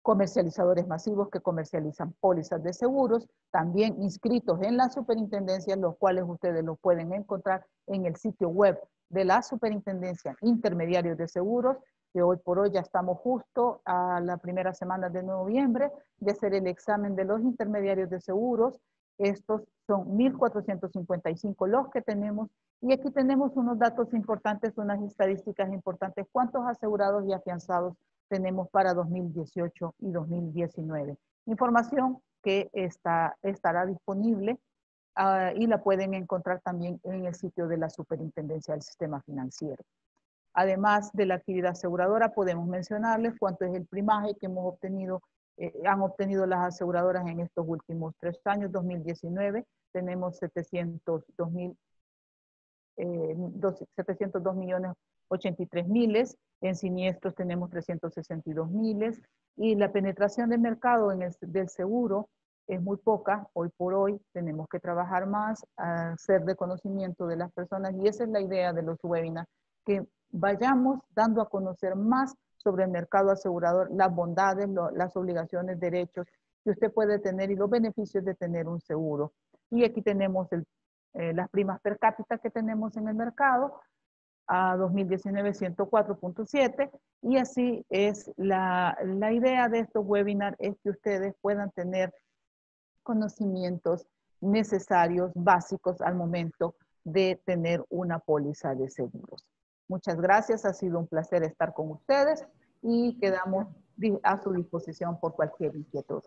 comercializadores masivos que comercializan pólizas de seguros, también inscritos en la superintendencia, los cuales ustedes los pueden encontrar en el sitio web de la superintendencia Intermediarios de Seguros, que hoy por hoy ya estamos justo a la primera semana de noviembre de hacer el examen de los intermediarios de seguros. Estos son 1.455 los que tenemos, y aquí tenemos unos datos importantes, unas estadísticas importantes. ¿Cuántos asegurados y afianzados tenemos para 2018 y 2019? Información que estará disponible y la pueden encontrar también en el sitio de la Superintendencia del Sistema Financiero. Además de la actividad aseguradora, podemos mencionarles cuánto es el primaje que hemos obtenido, han obtenido las aseguradoras en estos últimos 3 años. 2019 tenemos 702.083.000, en siniestros tenemos 362.000, y la penetración de mercado del seguro es muy poca. Hoy por hoy tenemos que trabajar más, hacer de conocimiento de las personas, y esa es la idea de los webinars, que vayamos dando a conocer más sobre el mercado asegurador, las bondades, las obligaciones, derechos que usted puede tener y los beneficios de tener un seguro. Y aquí tenemos las primas per cápita que tenemos en el mercado, a 2019 104.7, y así es la idea de estos webinars, es que ustedes puedan tener conocimientos necesarios, básicos al momento de tener una póliza de seguros. Muchas gracias, ha sido un placer estar con ustedes y quedamos a su disposición por cualquier inquietud.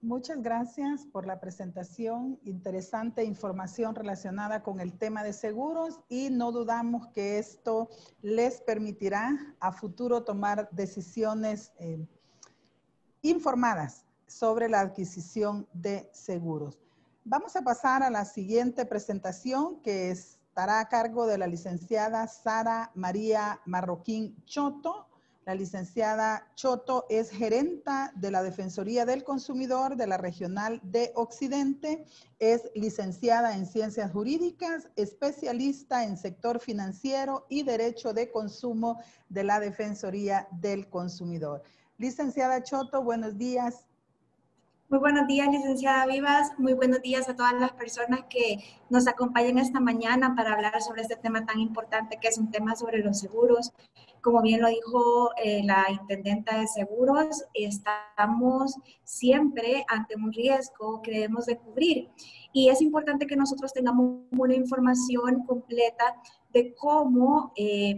Muchas gracias por la presentación, interesante información relacionada con el tema de seguros, y no dudamos que esto les permitirá a futuro tomar decisiones informadas sobre la adquisición de seguros. Vamos a pasar a la siguiente presentación, que es estará a cargo de la licenciada Sara María Marroquín Choto. La licenciada Choto es gerenta de la Defensoría del Consumidor de la Regional de Occidente, es licenciada en Ciencias Jurídicas, especialista en sector financiero y derecho de consumo de la Defensoría del Consumidor. Licenciada Choto, buenos días. Muy buenos días, licenciada Vivas. Muy buenos días a todas las personas que nos acompañan esta mañana para hablar sobre este tema tan importante que es un tema sobre los seguros. Como bien lo dijo la intendenta de seguros, estamos siempre ante un riesgo que debemos de cubrir. Y es importante que nosotros tengamos una información completa de cómo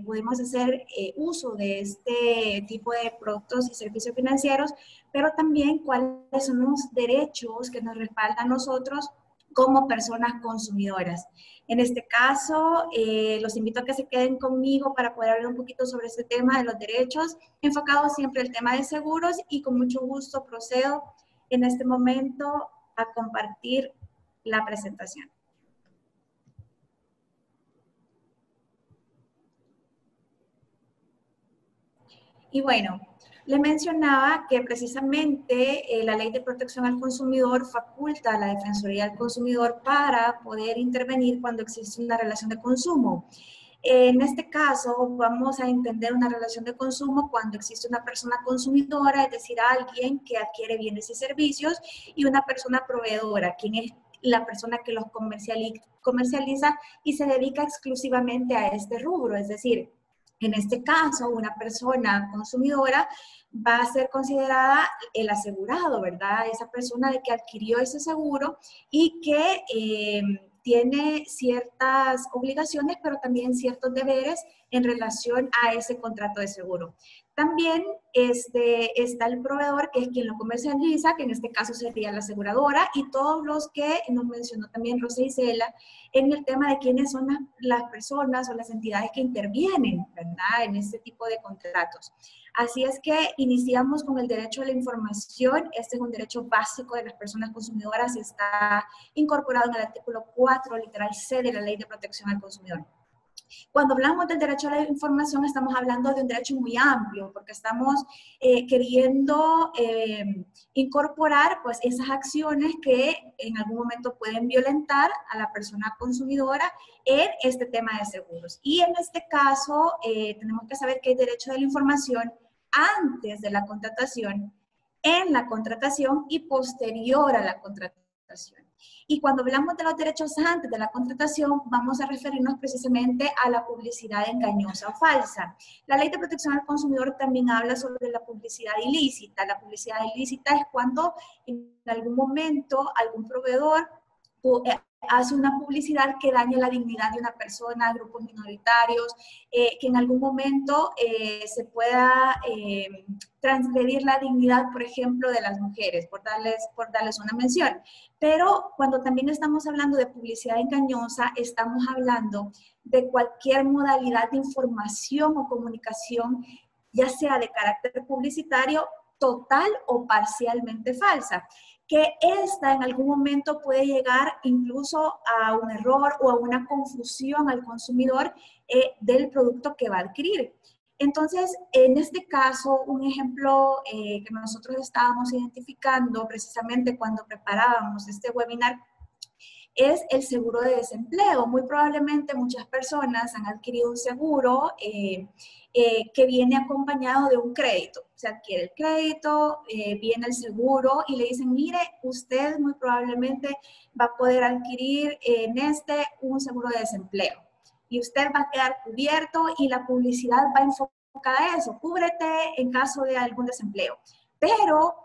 podemos hacer uso de este tipo de productos y servicios financieros, pero también cuáles son los derechos que nos respaldan a nosotros como personas consumidoras. En este caso, los invito a que se queden conmigo para poder hablar un poquito sobre este tema de los derechos, enfocado siempre en el tema de seguros, y con mucho gusto procedo en este momento a compartir la presentación. Y bueno, le mencionaba que precisamente la Ley de Protección al Consumidor faculta a la Defensoría del Consumidor para poder intervenir cuando existe una relación de consumo. En este caso, vamos a entender una relación de consumo cuando existe una persona consumidora, es decir, alguien que adquiere bienes y servicios, y una persona proveedora, quien es la persona que los comercializa y se dedica exclusivamente a este rubro, es decir, en este caso, una persona consumidora va a ser considerada el asegurado, ¿verdad? Esa persona de que adquirió ese seguro y que tiene ciertas obligaciones, pero también ciertos deberes en relación a ese contrato de seguro. También está el proveedor, que es quien lo comercializa, que en este caso sería la aseguradora, y todos los que nos mencionó también Rosa Isela en el tema de quiénes son las personas o las entidades que intervienen, ¿verdad?, en este tipo de contratos. Así es que iniciamos con el derecho a la información. Este es un derecho básico de las personas consumidoras y está incorporado en el artículo 4, literal C de la Ley de Protección al Consumidor. Cuando hablamos del derecho a la información, estamos hablando de un derecho muy amplio, porque estamos queriendo incorporar pues esas acciones que en algún momento pueden violentar a la persona consumidora en este tema de seguros. Y en este caso, tenemos que saber que hay derecho de la información antes de la contratación, en la contratación y posterior a la contratación. Y cuando hablamos de los derechos antes de la contratación, vamos a referirnos precisamente a la publicidad engañosa o falsa. La Ley de Protección al Consumidor también habla sobre la publicidad ilícita. La publicidad ilícita es cuando en algún momento algún proveedor hace una publicidad que daña la dignidad de una persona, grupos minoritarios, que en algún momento se pueda transgredir la dignidad, por ejemplo, de las mujeres, por darles una mención. Pero cuando también estamos hablando de publicidad engañosa, estamos hablando de cualquier modalidad de información o comunicación, ya sea de carácter publicitario, total o parcialmente falsa, que esta en algún momento puede llegar incluso a un error o a una confusión al consumidor del producto que va a adquirir. Entonces, en este caso, un ejemplo que nosotros estábamos identificando precisamente cuando preparábamos este webinar es el seguro de desempleo. Muy probablemente muchas personas han adquirido un seguro que viene acompañado de un crédito. Se adquiere el crédito, viene el seguro y le dicen, mire, usted muy probablemente va a poder adquirir en un seguro de desempleo. Y usted va a quedar cubierto y la publicidad va enfocada a eso. Cúbrete en caso de algún desempleo. Pero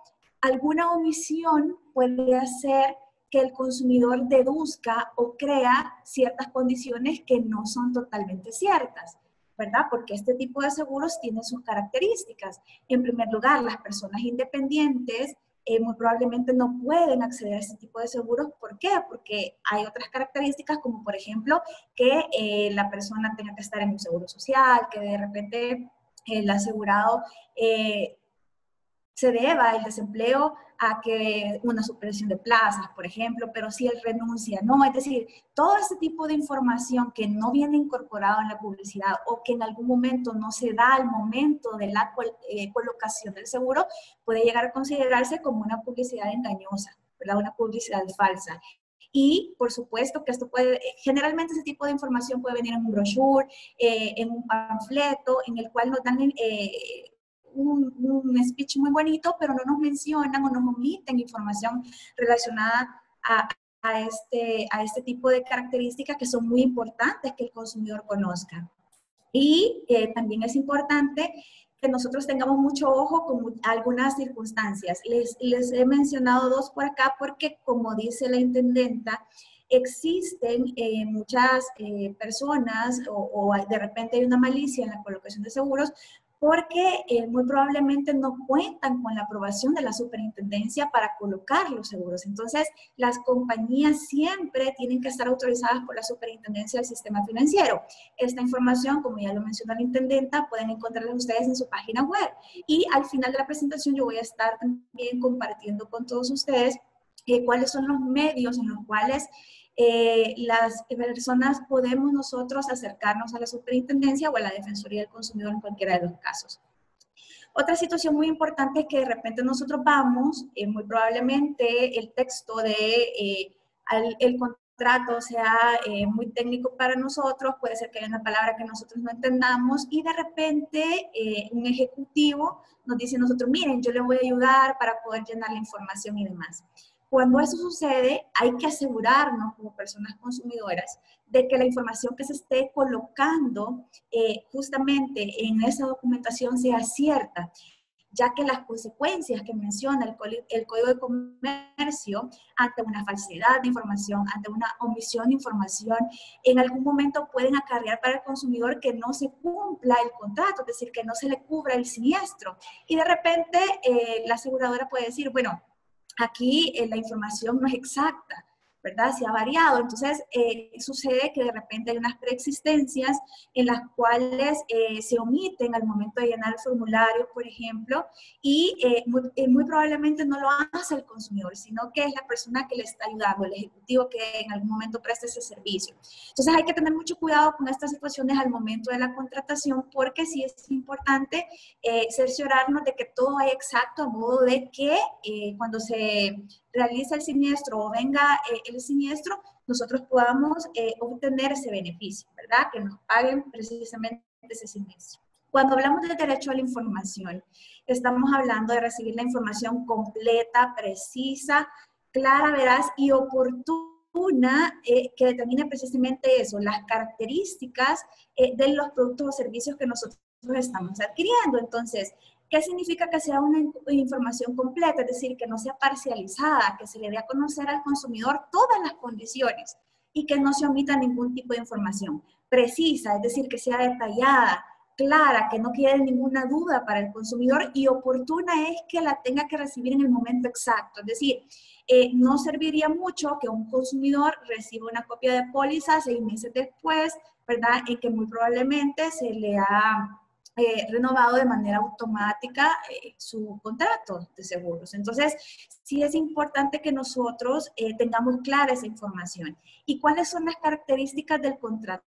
alguna omisión puede hacer que el consumidor deduzca o crea ciertas condiciones que no son totalmente ciertas, ¿verdad? Porque este tipo de seguros tiene sus características. En primer lugar, las personas independientes muy probablemente no pueden acceder a este tipo de seguros. ¿Por qué? Porque hay otras características, como por ejemplo, que la persona tenga que estar en un seguro social, que de repente el asegurado se deba el desempleo a que una supresión de plazas, por ejemplo, pero si él renuncia, no, es decir, todo ese tipo de información que no viene incorporado en la publicidad o que en algún momento no se da al momento de la colocación del seguro, puede llegar a considerarse como una publicidad engañosa, ¿verdad? Una publicidad falsa. Y por supuesto que esto puede, generalmente ese tipo de información puede venir en un brochure, en un panfleto, en el cual nos dan un speech muy bonito, pero no nos mencionan o nos omiten información relacionada a este tipo de características que son muy importantes que el consumidor conozca. Y también es importante que nosotros tengamos mucho ojo con algunas circunstancias. Les he mencionado dos por acá porque, como dice la intendenta, existen muchas personas o de repente hay una malicia en la colocación de seguros porque muy probablemente no cuentan con la aprobación de la superintendencia para colocar los seguros. Entonces, las compañías siempre tienen que estar autorizadas por la superintendencia del sistema financiero. Esta información, como ya lo mencionó la intendenta, pueden encontrarla ustedes en su página web. Y al final de la presentación yo voy a estar también compartiendo con todos ustedes cuáles son los medios en los cuales las personas podemos nosotros acercarnos a la superintendencia o a la Defensoría del Consumidor en cualquiera de los casos. Otra situación muy importante es que de repente nosotros vamos, muy probablemente el texto de el contrato sea muy técnico para nosotros, puede ser que haya una palabra que nosotros no entendamos y de repente un ejecutivo nos dice a nosotros, miren, yo le voy a ayudar para poder llenar la información y demás. Cuando eso sucede, hay que asegurarnos como personas consumidoras de que la información que se esté colocando justamente en esa documentación sea cierta, ya que las consecuencias que menciona el Código de Comercio ante una falsedad de información, ante una omisión de información, en algún momento pueden acarrear para el consumidor que no se cumpla el contrato, es decir, que no se le cubra el siniestro. Y de repente la aseguradora puede decir, bueno, aquí la información no es exacta, ¿verdad? Se ha variado. Entonces, sucede que de repente hay unas preexistencias en las cuales se omiten al momento de llenar el formulario, por ejemplo, y muy probablemente no lo hace el consumidor, sino que es la persona que le está ayudando, el ejecutivo que en algún momento presta ese servicio. Entonces, hay que tener mucho cuidado con estas situaciones al momento de la contratación, porque sí es importante cerciorarnos de que todo vaya exacto, a modo de que cuando se realiza el siniestro o venga el siniestro, nosotros podamos obtener ese beneficio, ¿verdad? Que nos paguen precisamente ese siniestro. Cuando hablamos del derecho a la información, estamos hablando de recibir la información completa, precisa, clara, veraz y oportuna que determine precisamente eso, las características de los productos o servicios que nosotros estamos adquiriendo. Entonces, ¿qué significa que sea una información completa? Es decir, que no sea parcializada, que se le dé a conocer al consumidor todas las condiciones y que no se omita ningún tipo de información. Precisa, es decir, que sea detallada, clara, que no quede ninguna duda para el consumidor y oportuna es que la tenga que recibir en el momento exacto. Es decir, no serviría mucho que un consumidor reciba una copia de póliza 6 meses después, ¿verdad? En que muy probablemente se le ha renovado de manera automática su contrato de seguros. Entonces, sí es importante que nosotros tengamos clara esa información. ¿Y cuáles son las características del contrato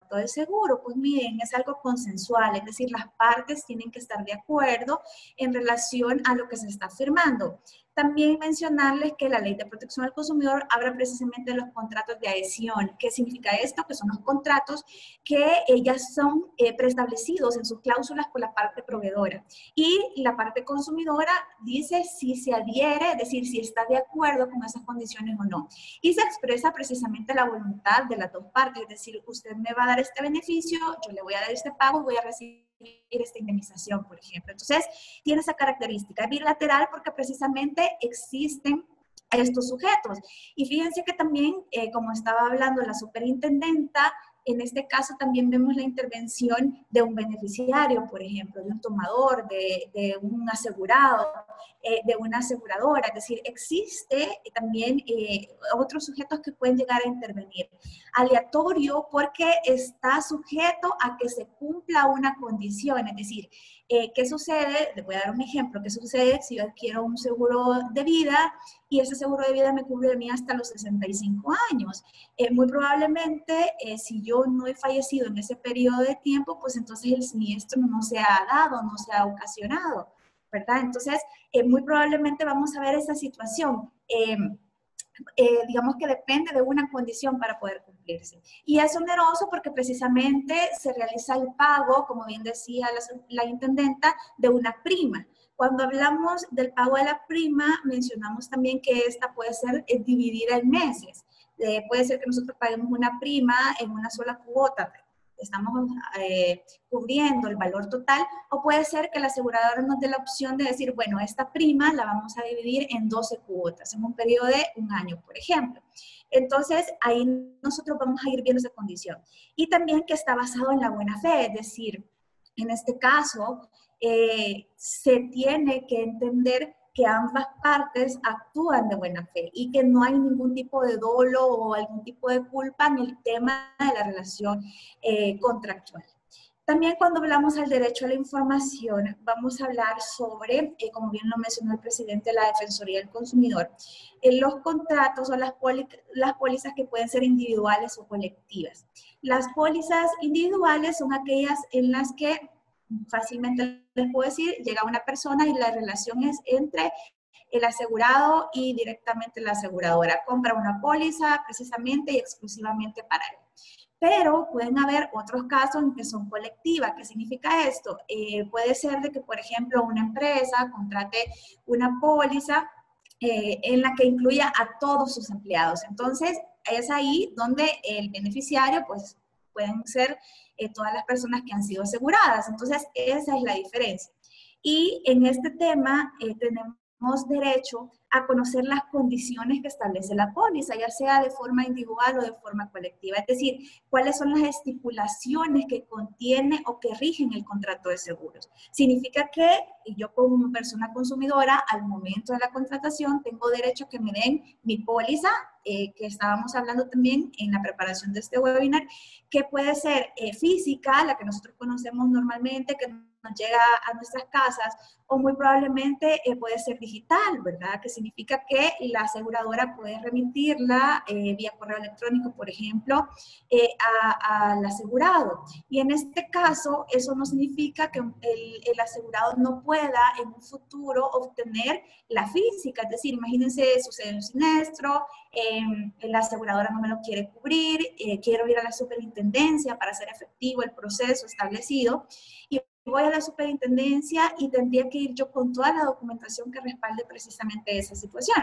de seguro? Pues miren, es algo consensual, es decir, las partes tienen que estar de acuerdo en relación a lo que se está firmando. También mencionarles que la Ley de Protección al Consumidor habla precisamente de los contratos de adhesión. ¿Qué significa esto? Que son los contratos que ya son preestablecidos en sus cláusulas por la parte proveedora. Y la parte consumidora dice si se adhiere, es decir, si está de acuerdo con esas condiciones o no. Y se expresa precisamente la voluntad de las dos partes, es decir, usted me va a dar este beneficio, yo le voy a dar este pago y voy a recibir esta indemnización, por ejemplo. Entonces, tiene esa característica bilateral porque precisamente existen estos sujetos. Y fíjense que también, como estaba hablando la superintendenta, en este caso también vemos la intervención de un beneficiario, por ejemplo, de un tomador, de un asegurado, de una aseguradora. Es decir, existe también otros sujetos que pueden llegar a intervenir. Aleatorio porque está sujeto a que se cumpla una condición. Es decir, ¿qué sucede? Les voy a dar un ejemplo. ¿Qué sucede si yo adquiero un seguro de vida y ese seguro de vida me cubre a mí hasta los 65 años? Muy probablemente, si yo no he fallecido en ese periodo de tiempo, pues entonces el siniestro no se ha dado, no se ha ocasionado, ¿verdad? Entonces, muy probablemente vamos a ver esa situación. Digamos que depende de una condición para poder cumplirse. Y es oneroso porque precisamente se realiza el pago, como bien decía la intendenta, de una prima. Cuando hablamos del pago de la prima, mencionamos también que esta puede ser dividida en meses. Puede ser que nosotros paguemos una prima en una sola cuota, estamos cubriendo el valor total, o puede ser que la aseguradora nos dé la opción de decir, bueno, esta prima la vamos a dividir en 12 cuotas, en un periodo de un año, por ejemplo. Entonces, ahí nosotros vamos a ir viendo esa condición. Y también que está basado en la buena fe, es decir, en este caso, se tiene que entender que ambas partes actúan de buena fe y que no hay ningún tipo de dolo o algún tipo de culpa en el tema de la relación contractual. También cuando hablamos del derecho a la información, vamos a hablar sobre, como bien lo mencionó el presidente de la Defensoría del Consumidor, los contratos o las pólizas que pueden ser individuales o colectivas. Las pólizas individuales son aquellas en las que fácilmente les puedo decir, llega una persona y la relación es entre el asegurado y directamente la aseguradora. Compra una póliza precisamente y exclusivamente para él. Pero pueden haber otros casos en que son colectivas. ¿Qué significa esto? Puede ser de que, por ejemplo, una empresa contrate una póliza en la que incluya a todos sus empleados. Entonces, es ahí donde el beneficiario, pues, pueden ser todas las personas que han sido aseguradas. Entonces, esa es la diferencia. Y en este tema tenemos derecho a conocer las condiciones que establece la póliza, ya sea de forma individual o de forma colectiva. Es decir, cuáles son las estipulaciones que contiene o que rigen el contrato de seguros. Significa que yo como persona consumidora, al momento de la contratación, tengo derecho a que me den mi póliza, que estábamos hablando también en la preparación de este webinar, que puede ser física, la que nosotros conocemos normalmente, que nos llega a nuestras casas, o muy probablemente puede ser digital, ¿verdad? Que significa que la aseguradora puede remitirla vía correo electrónico, por ejemplo, al asegurado. Y en este caso, eso no significa que el asegurado no pueda en un futuro obtener la física. Es decir, imagínense, sucede un siniestro, la aseguradora no me lo quiere cubrir, quiero ir a la superintendencia para hacer efectivo el proceso establecido, y voy a la superintendencia y tendría que ir yo con toda la documentación que respalde precisamente esa situación.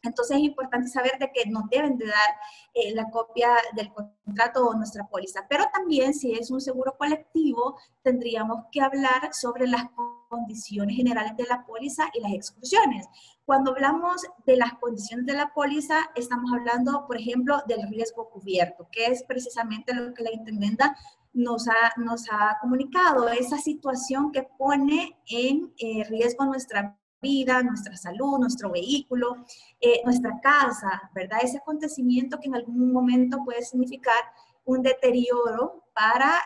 Entonces es importante saber de que nos deben de dar la copia del contrato o nuestra póliza. Pero también si es un seguro colectivo, tendríamos que hablar sobre las condiciones generales de la póliza y las exclusiones. Cuando hablamos de las condiciones de la póliza, estamos hablando, por ejemplo, del riesgo cubierto, que es precisamente lo que la intendenta nos ha comunicado, esa situación que pone en riesgo nuestra vida, nuestra salud, nuestro vehículo, nuestra casa, ¿verdad? Ese acontecimiento que en algún momento puede significar un deterioro para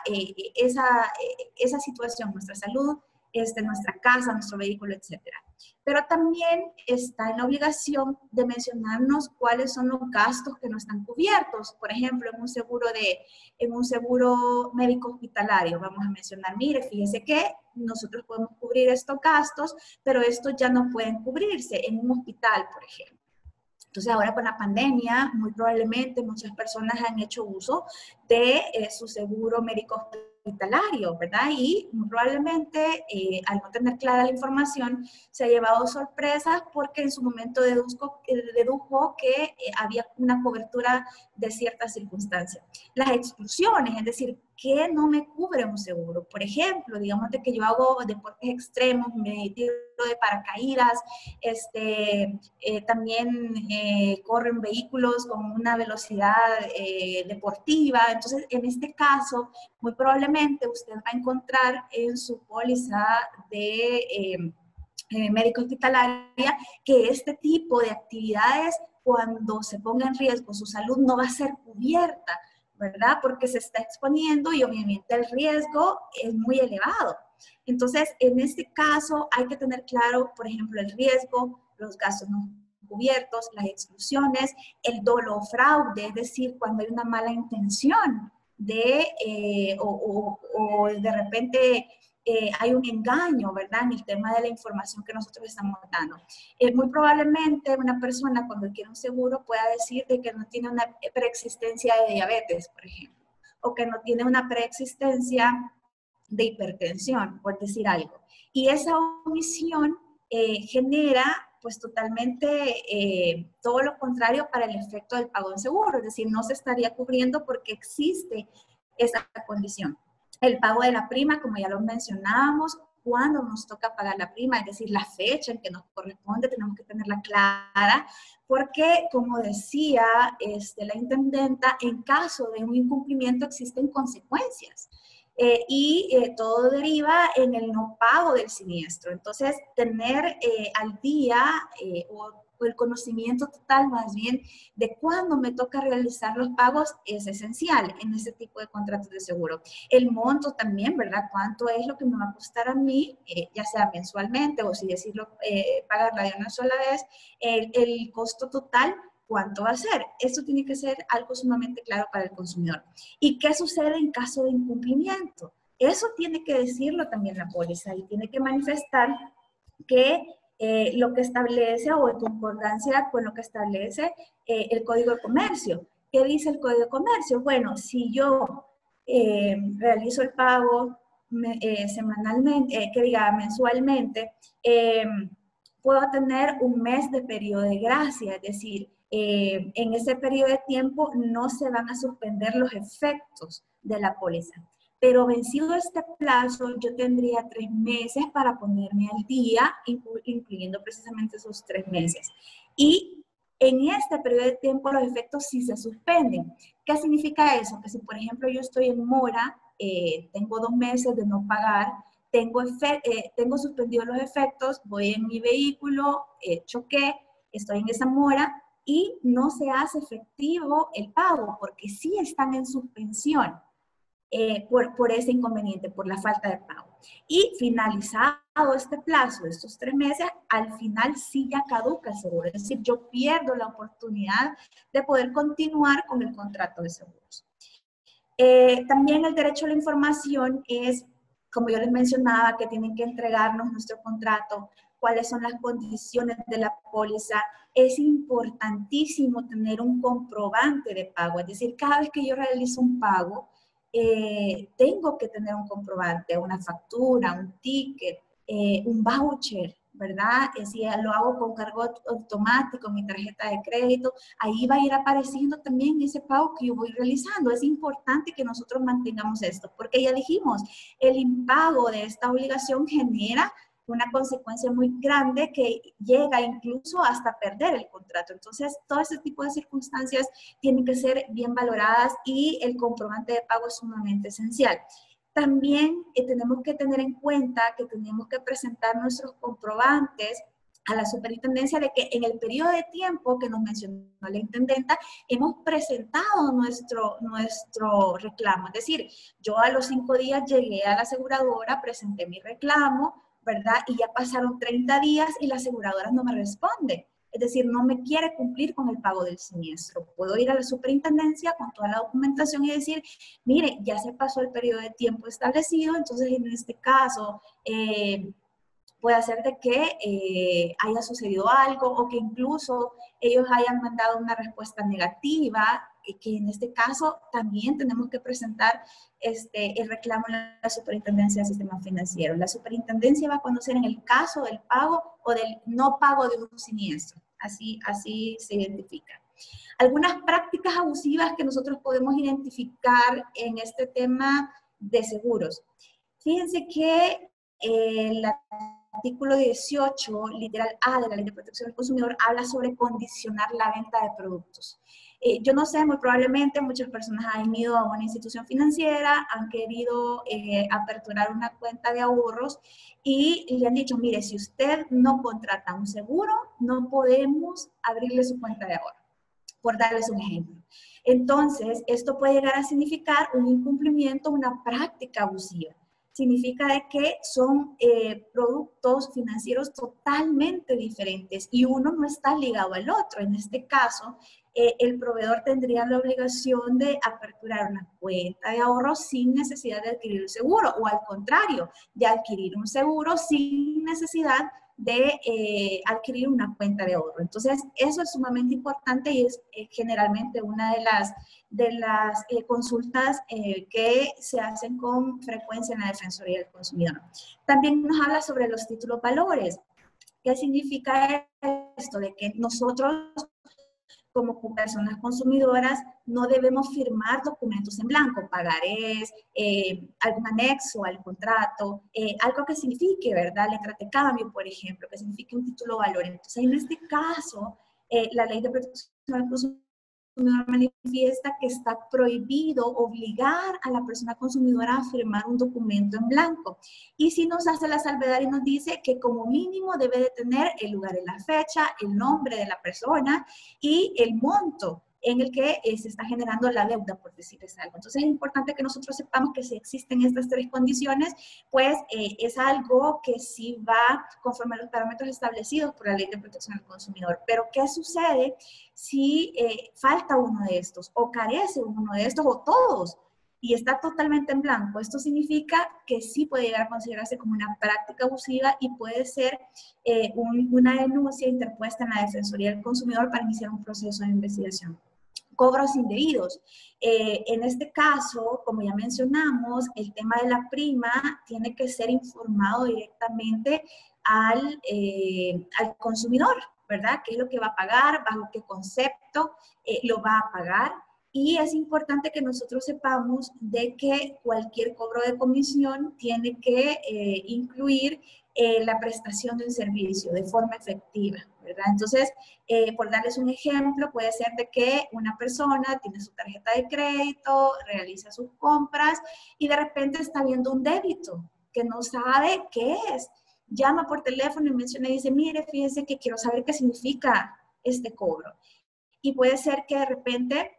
esa situación, nuestra salud, nuestra casa, nuestro vehículo, etcétera. Pero también está en la obligación de mencionarnos cuáles son los gastos que no están cubiertos. Por ejemplo, en un seguro médico hospitalario, vamos a mencionar, mire, fíjese que nosotros podemos cubrir estos gastos, pero estos ya no pueden cubrirse en un hospital, por ejemplo. Entonces, ahora con la pandemia, muy probablemente muchas personas han hecho uso de su seguro médico hospitalario, ¿verdad? Y muy probablemente, al no tener clara la información, se ha llevado sorpresas porque en su momento dedujo que había una cobertura de ciertas circunstancias. Las exclusiones, es decir, ¿qué no me cubre un seguro? Por ejemplo, digamos de que yo hago deportes extremos, me tiro de paracaídas, también corren vehículos con una velocidad deportiva. Entonces, en este caso, muy probablemente usted va a encontrar en su póliza de médica hospitalaria, que este tipo de actividades, cuando se ponga en riesgo su salud, no va a ser cubierta, ¿verdad? Porque se está exponiendo y obviamente el riesgo es muy elevado. Entonces, en este caso hay que tener claro, por ejemplo, el riesgo, los gastos no cubiertos, las exclusiones, el dolo o fraude, es decir, cuando hay una mala intención o de repente hay un engaño, ¿verdad? En el tema de la información que nosotros estamos dando. Muy probablemente una persona cuando quiere un seguro pueda decir de que no tiene una preexistencia de diabetes, por ejemplo, o que no tiene una preexistencia de hipertensión, por decir algo. Y esa omisión genera pues totalmente todo lo contrario para el efecto del pago en seguro, es decir, no se estaría cubriendo porque existe esa condición. El pago de la prima, como ya lo mencionábamos, cuando nos toca pagar la prima, es decir, la fecha en que nos corresponde, tenemos que tenerla clara, porque, como decía la intendenta, en caso de un incumplimiento existen consecuencias. Todo deriva en el no pago del siniestro. Entonces, tener al día o el conocimiento total más bien de cuándo me toca realizar los pagos es esencial en este tipo de contratos de seguro. El monto también, ¿verdad? ¿Cuánto es lo que me va a costar a mí, ya sea mensualmente o si decirlo, pagarla de una sola vez, el costo total, ¿cuánto va a ser? Esto tiene que ser algo sumamente claro para el consumidor. ¿Y qué sucede en caso de incumplimiento? Eso tiene que decirlo también la póliza y tiene que manifestar que lo que establece o en concordancia con lo que establece el Código de Comercio. ¿Qué dice el Código de Comercio? Bueno, si yo realizo el pago semanalmente, mensualmente, puedo tener un mes de periodo de gracia, es decir, en ese periodo de tiempo no se van a suspender los efectos de la póliza. Pero vencido este plazo, yo tendría 3 meses para ponerme al día, incluyendo precisamente esos 3 meses. Y en este periodo de tiempo los efectos sí se suspenden. ¿Qué significa eso? Que si, por ejemplo, yo estoy en mora, tengo 2 meses de no pagar, tengo suspendidos los efectos, voy en mi vehículo, choqué, estoy en esa mora y no se hace efectivo el pago porque sí están en suspensión. Por ese inconveniente, por la falta de pago. Y finalizado este plazo, estos 3 meses, al final sí ya caduca el seguro. Es decir, yo pierdo la oportunidad de poder continuar con el contrato de seguros. También el derecho a la información es, como yo les mencionaba, que tienen que entregarnos nuestro contrato, cuáles son las condiciones de la póliza. Es importantísimo tener un comprobante de pago. Es decir, cada vez que yo realizo un pago, tengo que tener un comprobante, una factura, un ticket, un voucher, ¿verdad? Si lo hago con cargo automático, mi tarjeta de crédito, ahí va a ir apareciendo también ese pago que yo voy realizando. Es importante que nosotros mantengamos esto, porque ya dijimos, el impago de esta obligación genera una consecuencia muy grande que llega incluso hasta perder el contrato. Entonces, todo ese tipo de circunstancias tienen que ser bien valoradas y el comprobante de pago es sumamente esencial. También tenemos que tener en cuenta que tenemos que presentar nuestros comprobantes a la superintendencia de que en el periodo de tiempo que nos mencionó la intendenta, hemos presentado nuestro reclamo. Es decir, yo a los 5 días llegué a la aseguradora, presenté mi reclamo, ¿verdad? Y ya pasaron 30 días y la aseguradora no me responde. Es decir, no me quiere cumplir con el pago del siniestro. Puedo ir a la superintendencia con toda la documentación y decir, mire, ya se pasó el periodo de tiempo establecido, entonces en este caso puede ser de que haya sucedido algo o que incluso ellos hayan mandado una respuesta negativa, que en este caso también tenemos que presentar el reclamo a la Superintendencia del Sistema Financiero. La Superintendencia va a conocer en el caso del pago o del no pago de un siniestro. Así se identifica. Algunas prácticas abusivas que nosotros podemos identificar en este tema de seguros. Fíjense que el artículo 18, literal A de la Ley de Protección del Consumidor, habla sobre condicionar la venta de productos. Yo no sé, muy probablemente muchas personas han ido a una institución financiera, han querido aperturar una cuenta de ahorros y le han dicho, mire, si usted no contrata un seguro, no podemos abrirle su cuenta de ahorro, por darles un ejemplo. Entonces, esto puede llegar a significar un incumplimiento, una práctica abusiva. Significa de que son productos financieros totalmente diferentes y uno no está ligado al otro. En este caso, el proveedor tendría la obligación de aperturar una cuenta de ahorro sin necesidad de adquirir un seguro, o al contrario, de adquirir un seguro sin necesidad de adquirir una cuenta de ahorro. Entonces, eso es sumamente importante y es generalmente una de las consultas que se hacen con frecuencia en la Defensoría del Consumidor. También nos habla sobre los títulos valores. ¿Qué significa esto? De que nosotros, como personas consumidoras, no debemos firmar documentos en blanco, pagarés, algún anexo al contrato, algo que signifique, ¿verdad? Letras de cambio, por ejemplo, que signifique un título valor. Entonces, en este caso, la Ley de Protección al Consumidor manifiesta que está prohibido obligar a la persona consumidora a firmar un documento en blanco. Y si nos hace la salvedad y nos dice que como mínimo debe de tener el lugar y la fecha, el nombre de la persona y el monto en el que se está generando la deuda, por decirles algo. Entonces es importante que nosotros sepamos que si existen estas tres condiciones, pues es algo que sí va conforme a los parámetros establecidos por la Ley de Protección al Consumidor. Pero ¿qué sucede si falta uno de estos, o carece uno de estos, o todos, y está totalmente en blanco? Esto significa que sí puede llegar a considerarse como una práctica abusiva y puede ser una denuncia interpuesta en la Defensoría del Consumidor para iniciar un proceso de investigación. Cobros indebidos. En este caso, como ya mencionamos, el tema de la prima tiene que ser informado directamente al consumidor, ¿verdad? ¿Qué es lo que va a pagar? ¿Bajo qué concepto lo va a pagar? Y es importante que nosotros sepamos de que cualquier cobro de comisión tiene que incluir la prestación de un servicio de forma efectiva, ¿verdad? Entonces, por darles un ejemplo, puede ser de que una persona tiene su tarjeta de crédito, realiza sus compras y de repente está viendo un débito que no sabe qué es. Llama por teléfono y menciona y dice, mire, fíjese que quiero saber qué significa este cobro. Y puede ser que de repente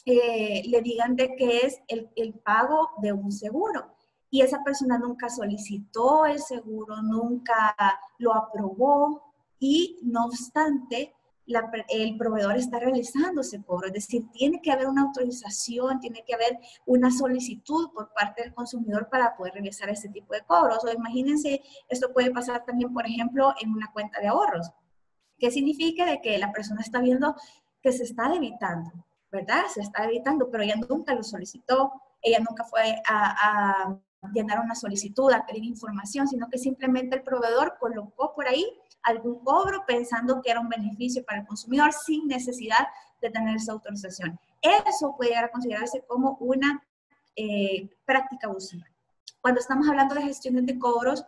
le digan de que es el pago de un seguro. Y esa persona nunca solicitó el seguro, nunca lo aprobó y no obstante, el proveedor está realizando ese cobro. Es decir, tiene que haber una autorización, tiene que haber una solicitud por parte del consumidor para poder realizar ese tipo de cobros. O imagínense, esto puede pasar también, por ejemplo, en una cuenta de ahorros. ¿Qué significa? De que la persona está viendo que se está debitando, ¿verdad? Se está debitando, pero ella nunca lo solicitó, ella nunca fue a llenar una solicitud, a pedir información, sino que simplemente el proveedor colocó por ahí algún cobro pensando que era un beneficio para el consumidor sin necesidad de tener esa autorización. Eso puede llegar a considerarse como una práctica abusiva. Cuando estamos hablando de gestiones de cobros,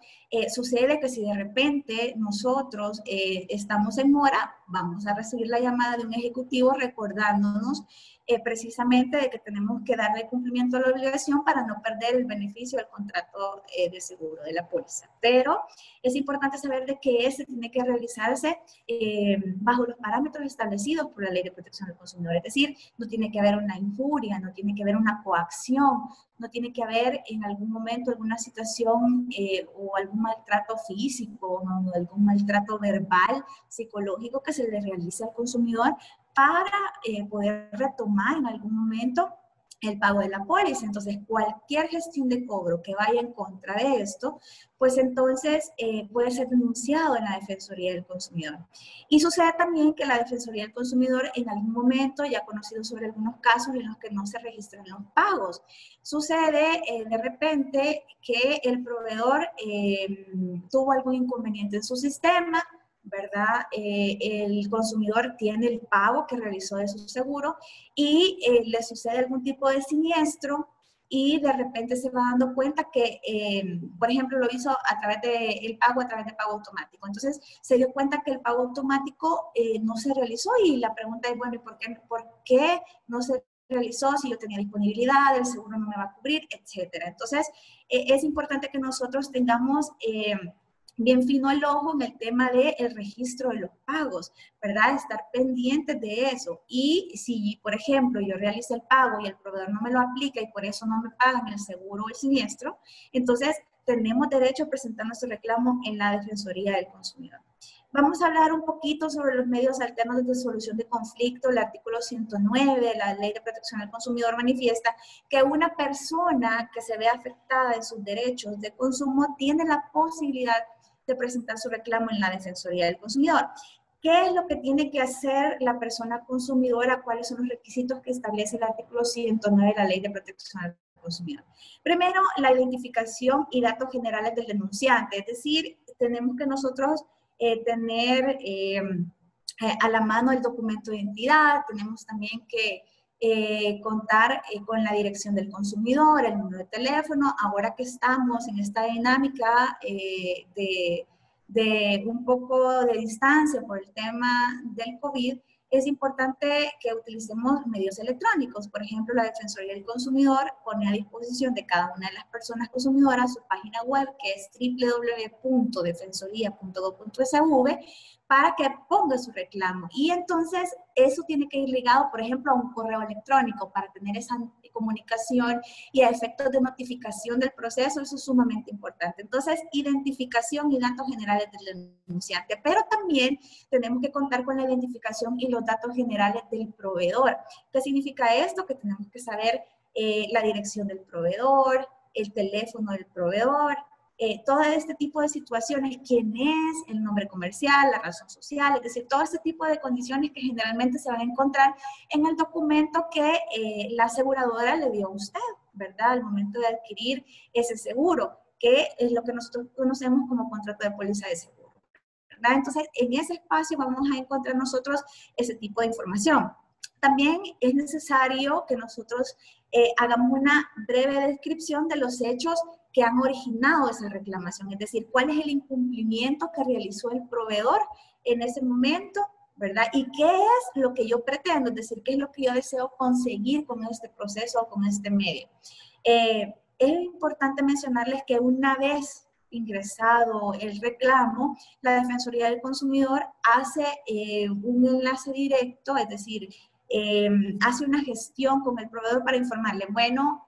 sucede que si de repente nosotros estamos en mora, vamos a recibir la llamada de un ejecutivo recordándonos precisamente de que tenemos que darle cumplimiento a la obligación para no perder el beneficio del contrato de seguro, de la póliza. Pero es importante saber de que ese tiene que realizarse bajo los parámetros establecidos por la Ley de Protección del Consumidor. Es decir, no tiene que haber una injuria, no tiene que haber una coacción, no tiene que haber en algún momento alguna situación o algún maltrato físico, ¿no? Algún maltrato verbal, psicológico que se le realice al consumidor para poder retomar en algún momento el pago de la póliza. Entonces, cualquier gestión de cobro que vaya en contra de esto, pues entonces puede ser denunciado en la Defensoría del Consumidor. Y sucede también que la Defensoría del Consumidor en algún momento ya ha conocido sobre algunos casos en los que no se registran los pagos. Sucede de repente que el proveedor tuvo algún inconveniente en su sistema, ¿verdad? El consumidor tiene el pago que realizó de su seguro y le sucede algún tipo de siniestro y de repente se va dando cuenta que, por ejemplo, lo hizo a través del pago, a través de pago automático. Entonces, se dio cuenta que el pago automático no se realizó y la pregunta es, bueno, ¿y por qué no se realizó si yo tenía disponibilidad, el seguro no me va a cubrir, etcétera? Entonces, es importante que nosotros tengamos bien fino el ojo en el tema del registro de los pagos, ¿verdad? Estar pendientes de eso. Y si, por ejemplo, yo realizo el pago y el proveedor no me lo aplica y por eso no me pagan el seguro o el siniestro, entonces tenemos derecho a presentar nuestro reclamo en la Defensoría del Consumidor. Vamos a hablar un poquito sobre los medios alternos de solución de conflicto. El artículo 109 de la Ley de Protección al Consumidor manifiesta que una persona que se ve afectada en sus derechos de consumo tiene la posibilidad de presentar su reclamo en la Defensoría del Consumidor. ¿Qué es lo que tiene que hacer la persona consumidora? ¿Cuáles son los requisitos que establece el artículo 109 de la Ley de Protección al Consumidor? Primero, la identificación y datos generales del denunciante, es decir, tenemos que nosotros tener a la mano el documento de identidad, tenemos también que contar con la dirección del consumidor, el número de teléfono. Ahora que estamos en esta dinámica de un poco de distancia por el tema del COVID, es importante que utilicemos medios electrónicos. Por ejemplo, la Defensoría del Consumidor pone a disposición de cada una de las personas consumidoras su página web, que es www.defensoría.gov.sv, para que ponga su reclamo. Y entonces eso tiene que ir ligado, por ejemplo, a un correo electrónico para tener esa comunicación y a efectos de notificación del proceso. Eso es sumamente importante. Entonces, identificación y datos generales del denunciante, pero también tenemos que contar con la identificación y los datos generales del proveedor. ¿Qué significa esto? Que tenemos que saber la dirección del proveedor, el teléfono del proveedor, todo este tipo de situaciones, quién es, el nombre comercial, la razón social, es decir, todo este tipo de condiciones que generalmente se van a encontrar en el documento que la aseguradora le dio a usted, ¿verdad? Al momento de adquirir ese seguro, que es lo que nosotros conocemos como contrato de póliza de seguro, ¿verdad? Entonces, en ese espacio vamos a encontrar nosotros ese tipo de información. También es necesario que nosotros hagamos una breve descripción de los hechos que han originado esa reclamación, es decir, cuál es el incumplimiento que realizó el proveedor en ese momento, ¿verdad? Y qué es lo que yo pretendo, es decir, qué es lo que yo deseo conseguir con este proceso o con este medio. Es importante mencionarles que una vez ingresado el reclamo, la Defensoría del Consumidor hace un enlace directo, es decir, hace una gestión con el proveedor para informarle, bueno,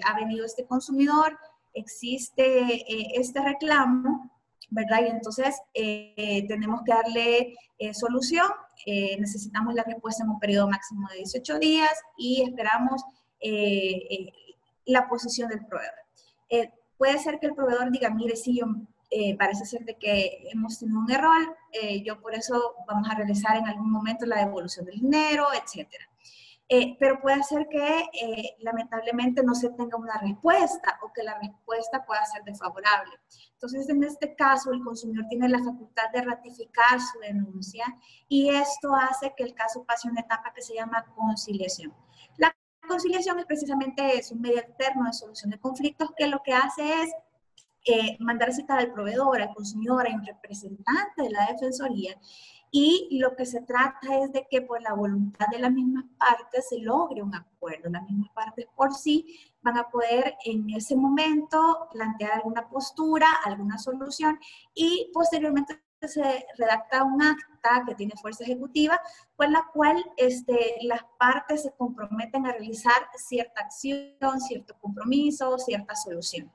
ha venido este consumidor, existe este reclamo, ¿verdad? Y entonces tenemos que darle solución, necesitamos la respuesta en un periodo máximo de 18 días y esperamos la posición del proveedor. Puede ser que el proveedor diga, mire, sí, yo, parece ser de que hemos tenido un error, yo por eso vamos a realizar en algún momento la devolución del dinero, etcétera. Pero puede ser que lamentablemente no se tenga una respuesta o que la respuesta pueda ser desfavorable. Entonces, en este caso, el consumidor tiene la facultad de ratificar su denuncia y esto hace que el caso pase a una etapa que se llama conciliación. La conciliación es precisamente un medio alterno de solución de conflictos que lo que hace es mandar a citar al proveedor, al consumidor, a un representante de la Defensoría, y lo que se trata es de que por la voluntad de las mismas partes se logre un acuerdo. Las mismas partes por sí van a poder en ese momento plantear alguna postura, alguna solución, y posteriormente se redacta un acta que tiene fuerza ejecutiva, con la cual las partes se comprometen a realizar cierta acción, cierto compromiso, cierta solución.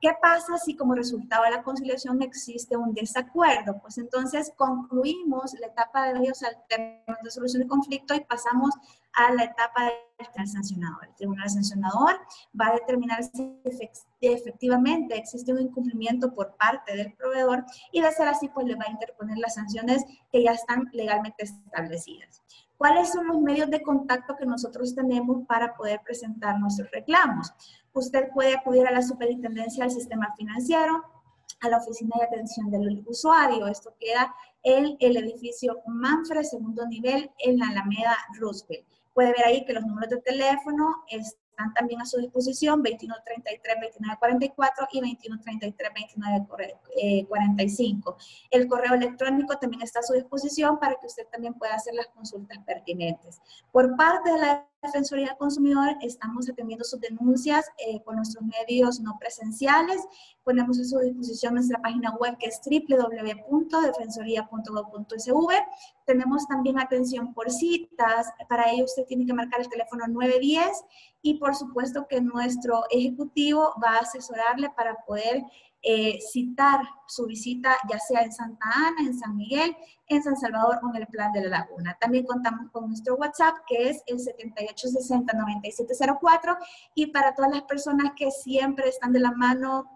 ¿Qué pasa si como resultado de la conciliación existe un desacuerdo? Pues entonces concluimos la etapa de medios alternos de solución de conflicto y pasamos a la etapa del tribunal sancionador. El tribunal sancionador va a determinar si efectivamente existe un incumplimiento por parte del proveedor y de ser así, pues le va a interponer las sanciones que ya están legalmente establecidas. ¿Cuáles son los medios de contacto que nosotros tenemos para poder presentar nuestros reclamos? Usted puede acudir a la Superintendencia del Sistema Financiero, a la Oficina de Atención del Usuario. Esto queda en el edificio Manfred, segundo nivel, en la Alameda Roosevelt. Puede ver ahí que los números de teléfono están también a su disposición, 2133-2944 y 2133-2945. El correo electrónico también está a su disposición para que usted también pueda hacer las consultas pertinentes. Por parte de la Defensoría del Consumidor, estamos atendiendo sus denuncias con nuestros medios no presenciales. Ponemos a su disposición nuestra página web, que es www.defensoría.gov.sv. Tenemos también atención por citas. Para ello usted tiene que marcar el teléfono 910 y por supuesto que nuestro ejecutivo va a asesorarle para poder citar su visita, ya sea en Santa Ana, en San Miguel, en San Salvador o en el Plan de la Laguna. También contamos con nuestro WhatsApp, que es el 7860-9704, y para todas las personas que siempre están de la mano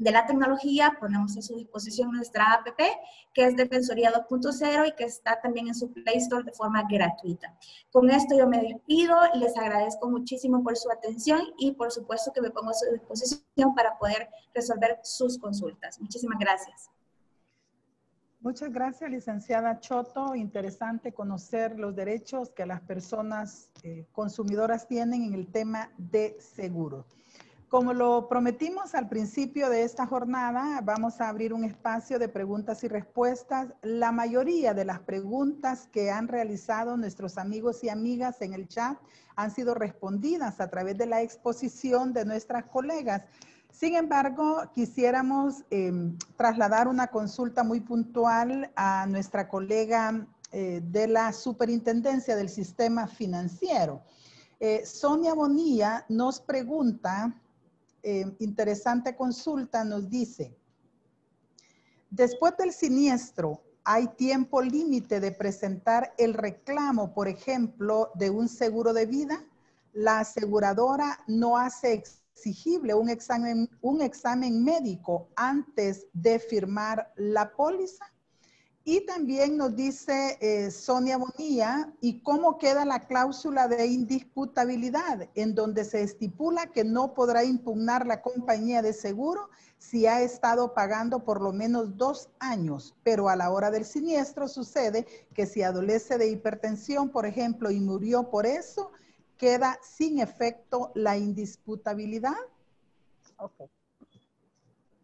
de la tecnología, ponemos a su disposición nuestra app, que es Defensoría 2.0 y que está también en su Play Store de forma gratuita. Con esto yo me despido, les agradezco muchísimo por su atención y por supuesto que me pongo a su disposición para poder resolver sus consultas. Muchísimas gracias. Muchas gracias, licenciada Choto. Interesante conocer los derechos que las personas consumidoras tienen en el tema de seguro. Como lo prometimos al principio de esta jornada, vamos a abrir un espacio de preguntas y respuestas. La mayoría de las preguntas que han realizado nuestros amigos y amigas en el chat han sido respondidas a través de la exposición de nuestras colegas. Sin embargo, quisiéramos trasladar una consulta muy puntual a nuestra colega de la Superintendencia del Sistema Financiero. Sonia Bonilla nos pregunta, interesante consulta, nos dice, después del siniestro, ¿hay tiempo límite de presentar el reclamo, por ejemplo, de un seguro de vida? La aseguradora no hace exigible un examen médico antes de firmar la póliza. Y también nos dice Sonia Bonilla, ¿y cómo queda la cláusula de indisputabilidad en donde se estipula que no podrá impugnar la compañía de seguro si ha estado pagando por lo menos 2 años, pero a la hora del siniestro sucede que si adolece de hipertensión, por ejemplo, y murió por eso, queda sin efecto la indisputabilidad? Ok.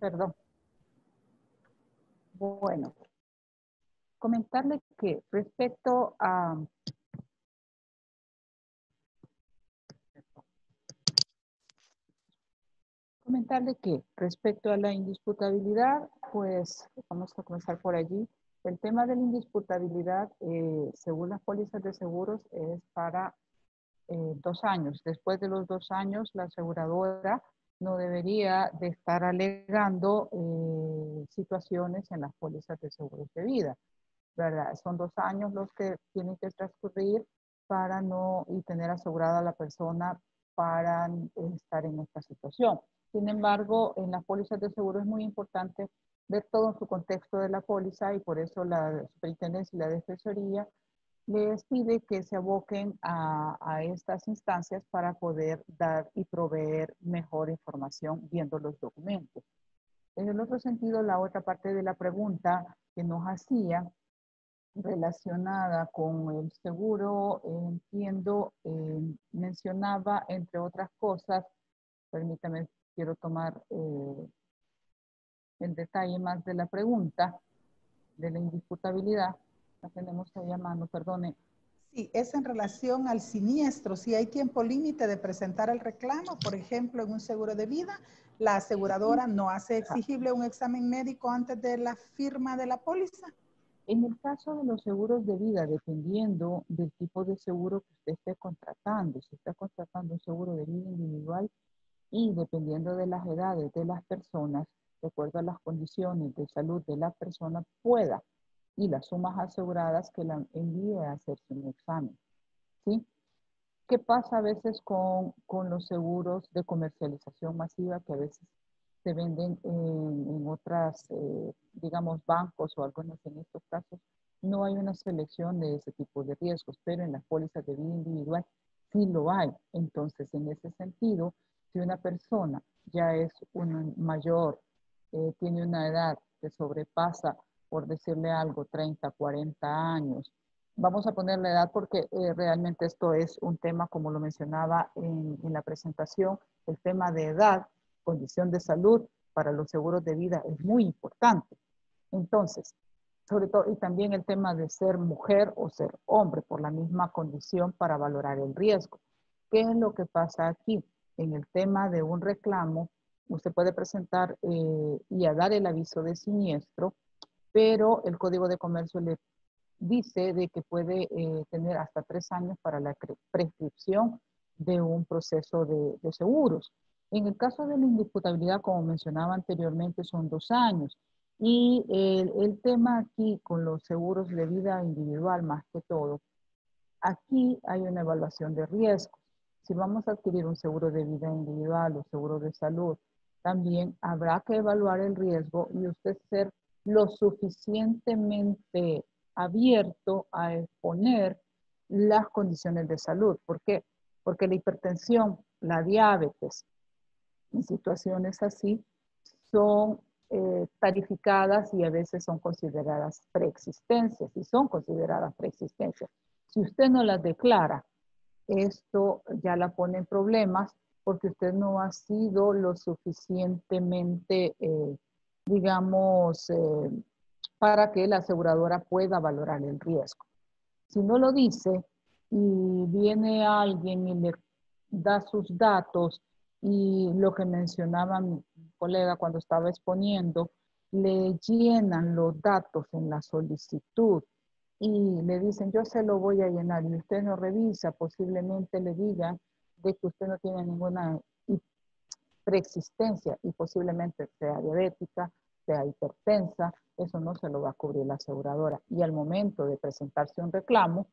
Perdón. Bueno, comentarle que respecto a la indisputabilidad, pues vamos a comenzar por allí. El tema de la indisputabilidad, según las pólizas de seguros, es para 2 años. Después de los 2 años, la aseguradora no debería de estar alegando situaciones en las pólizas de seguros de vida, ¿verdad? Son 2 años los que tienen que transcurrir para no y tener asegurada a la persona para estar en esta situación. Sin embargo, en las pólizas de seguro es muy importante ver todo su contexto de la póliza y por eso la Superintendencia y la Defensoría les pide que se aboquen a estas instancias para poder dar y proveer mejor información viendo los documentos. En el otro sentido, la otra parte de la pregunta que nos hacía relacionada con el seguro, entiendo, mencionaba, entre otras cosas, permítame, quiero tomar el detalle más de la pregunta, de la indisputabilidad. La tenemos ahí a mano, perdone. Sí, es en relación al siniestro. Si hay tiempo límite de presentar el reclamo, por ejemplo, en un seguro de vida, la aseguradora no hace exigible un examen médico antes de la firma de la póliza. En el caso de los seguros de vida, dependiendo del tipo de seguro que usted esté contratando, si está contratando un seguro de vida individual y dependiendo de las edades de las personas, de acuerdo a las condiciones de salud de la persona, pueda y las sumas aseguradas que la envíe a hacerse un examen, ¿sí? ¿Qué pasa a veces con los seguros de comercialización masiva que a veces se venden en otras, digamos, bancos o algunos en estos casos? No hay una selección de ese tipo de riesgos, pero en las pólizas de vida individual sí lo hay. Entonces, en ese sentido, si una persona ya es un mayor, tiene una edad que sobrepasa, por decirle algo, 30, 40 años, Vamos a poner la edad porque realmente esto es un tema, como lo mencionaba en la presentación, el tema de edad, condición de salud para los seguros de vida es muy importante. Entonces, sobre todo, y también el tema de ser mujer o ser hombre por la misma condición para valorar el riesgo. ¿Qué es lo que pasa aquí? En el tema de un reclamo, usted puede presentar y a dar el aviso de siniestro, pero el Código de Comercio le dice de que puede tener hasta 3 años para la prescripción de un proceso de seguros. En el caso de la indisputabilidad, como mencionaba anteriormente, son 2 años. Y el tema aquí con los seguros de vida individual, más que todo, aquí hay una evaluación de riesgo. Si vamos a adquirir un seguro de vida individual o seguro de salud, también habrá que evaluar el riesgo y usted ser lo suficientemente abierto a exponer las condiciones de salud. ¿Por qué? Porque la hipertensión, la diabetes, en situaciones así, son tarificadas y a veces son consideradas preexistencias y son consideradas preexistencias. Si usted no las declara, esto ya la pone en problemas porque usted no ha sido lo suficientemente, digamos, para que la aseguradora pueda valorar el riesgo. Si no lo dice y viene alguien y le da sus datos y lo que mencionaba mi colega cuando estaba exponiendo, le llenan los datos en la solicitud y le dicen, yo se lo voy a llenar y usted no revisa, posiblemente le digan de que usted no tiene ninguna preexistencia y posiblemente sea diabética, sea hipertensa, eso no se lo va a cubrir la aseguradora. Y al momento de presentarse un reclamo,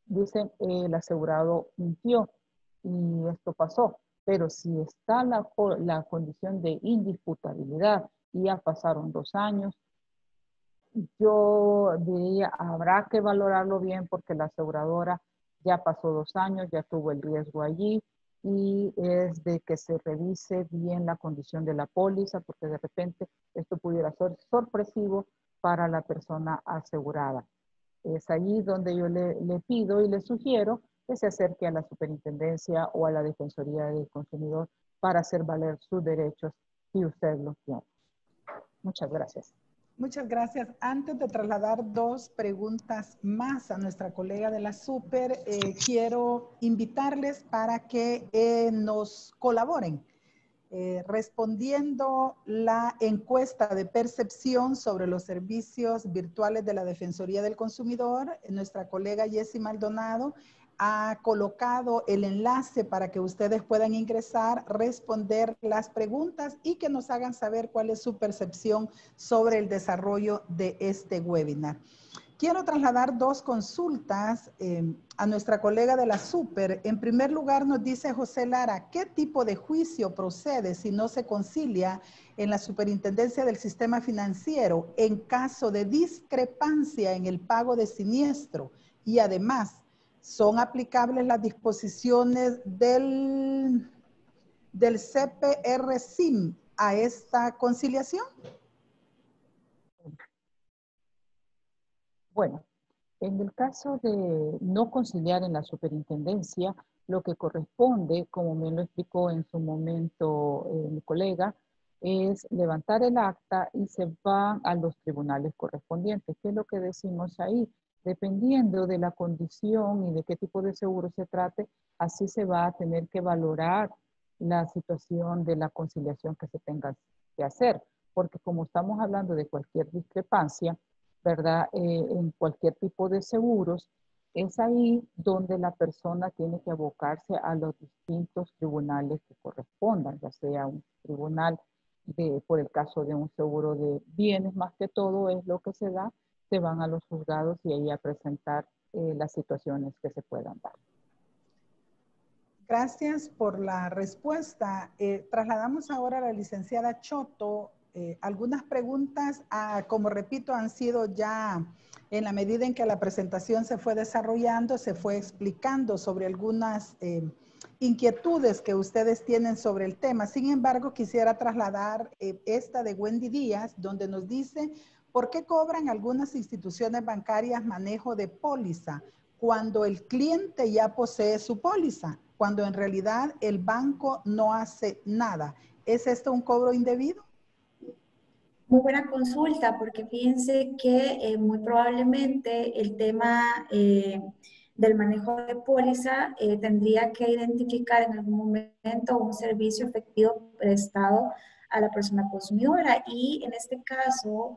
dicen, el asegurado mintió y esto pasó. Pero si está la condición de indisputabilidad y ya pasaron 2 años, yo diría, habrá que valorarlo bien porque la aseguradora ya pasó 2 años, ya tuvo el riesgo allí y es de que se revise bien la condición de la póliza porque de repente esto pudiera ser sorpresivo para la persona asegurada. Es allí donde yo le pido y le sugiero que se acerque a la superintendencia o a la Defensoría del Consumidor para hacer valer sus derechos si usted los tiene. Muchas gracias. Muchas gracias. Antes de trasladar 2 preguntas más a nuestra colega de la Super, quiero invitarles para que nos colaboren respondiendo la encuesta de percepción sobre los servicios virtuales de la Defensoría del Consumidor. Nuestra colega Jessie Maldonado ha colocado el enlace para que ustedes puedan ingresar, responder las preguntas y que nos hagan saber cuál es su percepción sobre el desarrollo de este webinar. Quiero trasladar 2 consultas a nuestra colega de la Super. En primer lugar, nos dice José Lara, ¿qué tipo de juicio procede si no se concilia en la Superintendencia del Sistema Financiero en caso de discrepancia en el pago de siniestro? Y además, ¿son aplicables las disposiciones del CPR-SIM a esta conciliación? Bueno, en el caso de no conciliar en la superintendencia, lo que corresponde, como me lo explicó en su momento mi colega, es levantar el acta y se van a los tribunales correspondientes. ¿Qué es lo que decimos ahí? Dependiendo de la condición y de qué tipo de seguro se trate, así se va a tener que valorar la situación de la conciliación que se tenga que hacer. Porque como estamos hablando de cualquier discrepancia, ¿verdad? En cualquier tipo de seguros, es ahí donde la persona tiene que abocarse a los distintos tribunales que correspondan, ya sea un tribunal por el caso de un seguro de bienes, más que todo es lo que se da, se van a los juzgados y ahí a presentar las situaciones que se puedan dar. Gracias por la respuesta. Trasladamos ahora a la licenciada Choto. Algunas preguntas, como repito, han sido ya en la medida en que la presentación se fue desarrollando, se fue explicando sobre algunas inquietudes que ustedes tienen sobre el tema. Sin embargo, quisiera trasladar esta de Wendy Díaz, donde nos dice, ¿Por qué cobran algunas instituciones bancarias manejo de póliza cuando el cliente ya posee su póliza, cuando en realidad el banco no hace nada? ¿Es esto un cobro indebido? Muy buena consulta, porque fíjense que muy probablemente el tema del manejo de póliza tendría que identificar en algún momento un servicio efectivo prestado a la persona consumidora, y en este caso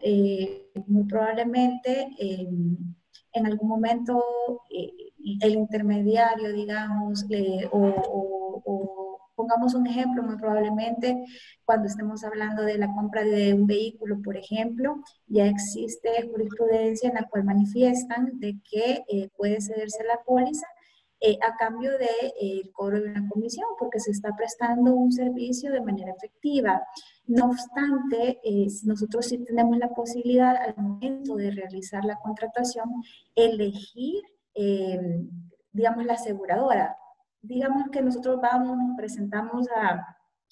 muy probablemente en algún momento el intermediario, digamos, o pongamos un ejemplo, muy probablemente cuando estemos hablando de la compra de un vehículo, por ejemplo, ya existe jurisprudencia en la cual manifiestan de que puede cederse la póliza a cambio del cobro de una comisión, porque se está prestando un servicio de manera efectiva. No obstante, nosotros sí tenemos la posibilidad al momento de realizar la contratación, elegir, digamos, la aseguradora. Digamos que nosotros vamos, nos presentamos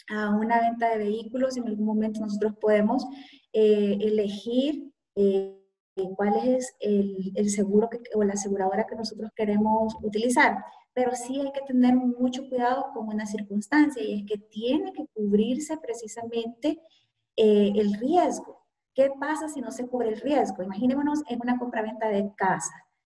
a una venta de vehículos, en algún momento nosotros podemos elegir cuál es el seguro o la aseguradora que nosotros queremos utilizar. Pero sí hay que tener mucho cuidado con una circunstancia, y es que tiene que cubrirse precisamente el riesgo. ¿Qué pasa si no se cubre el riesgo? Imaginémonos en una compraventa de casa.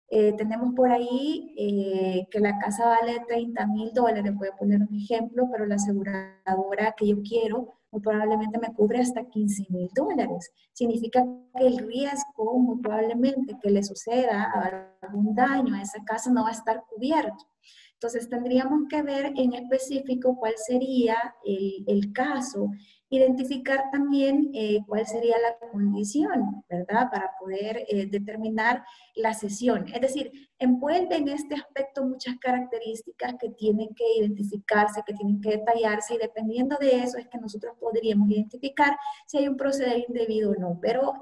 Tenemos por ahí que la casa vale $30,000, voy a poner un ejemplo, pero la aseguradora que yo quiero muy probablemente me cubre hasta $15,000. Significa que el riesgo muy probablemente que le suceda algún daño a esa casa no va a estar cubierto. Entonces tendríamos que ver en específico cuál sería el caso, identificar también cuál sería la condición, ¿verdad? Para poder determinar la cesión. Es decir, envuelve en este aspecto muchas características que tienen que identificarse, que tienen que detallarse, y dependiendo de eso es que nosotros podríamos identificar si hay un proceder indebido o no. Pero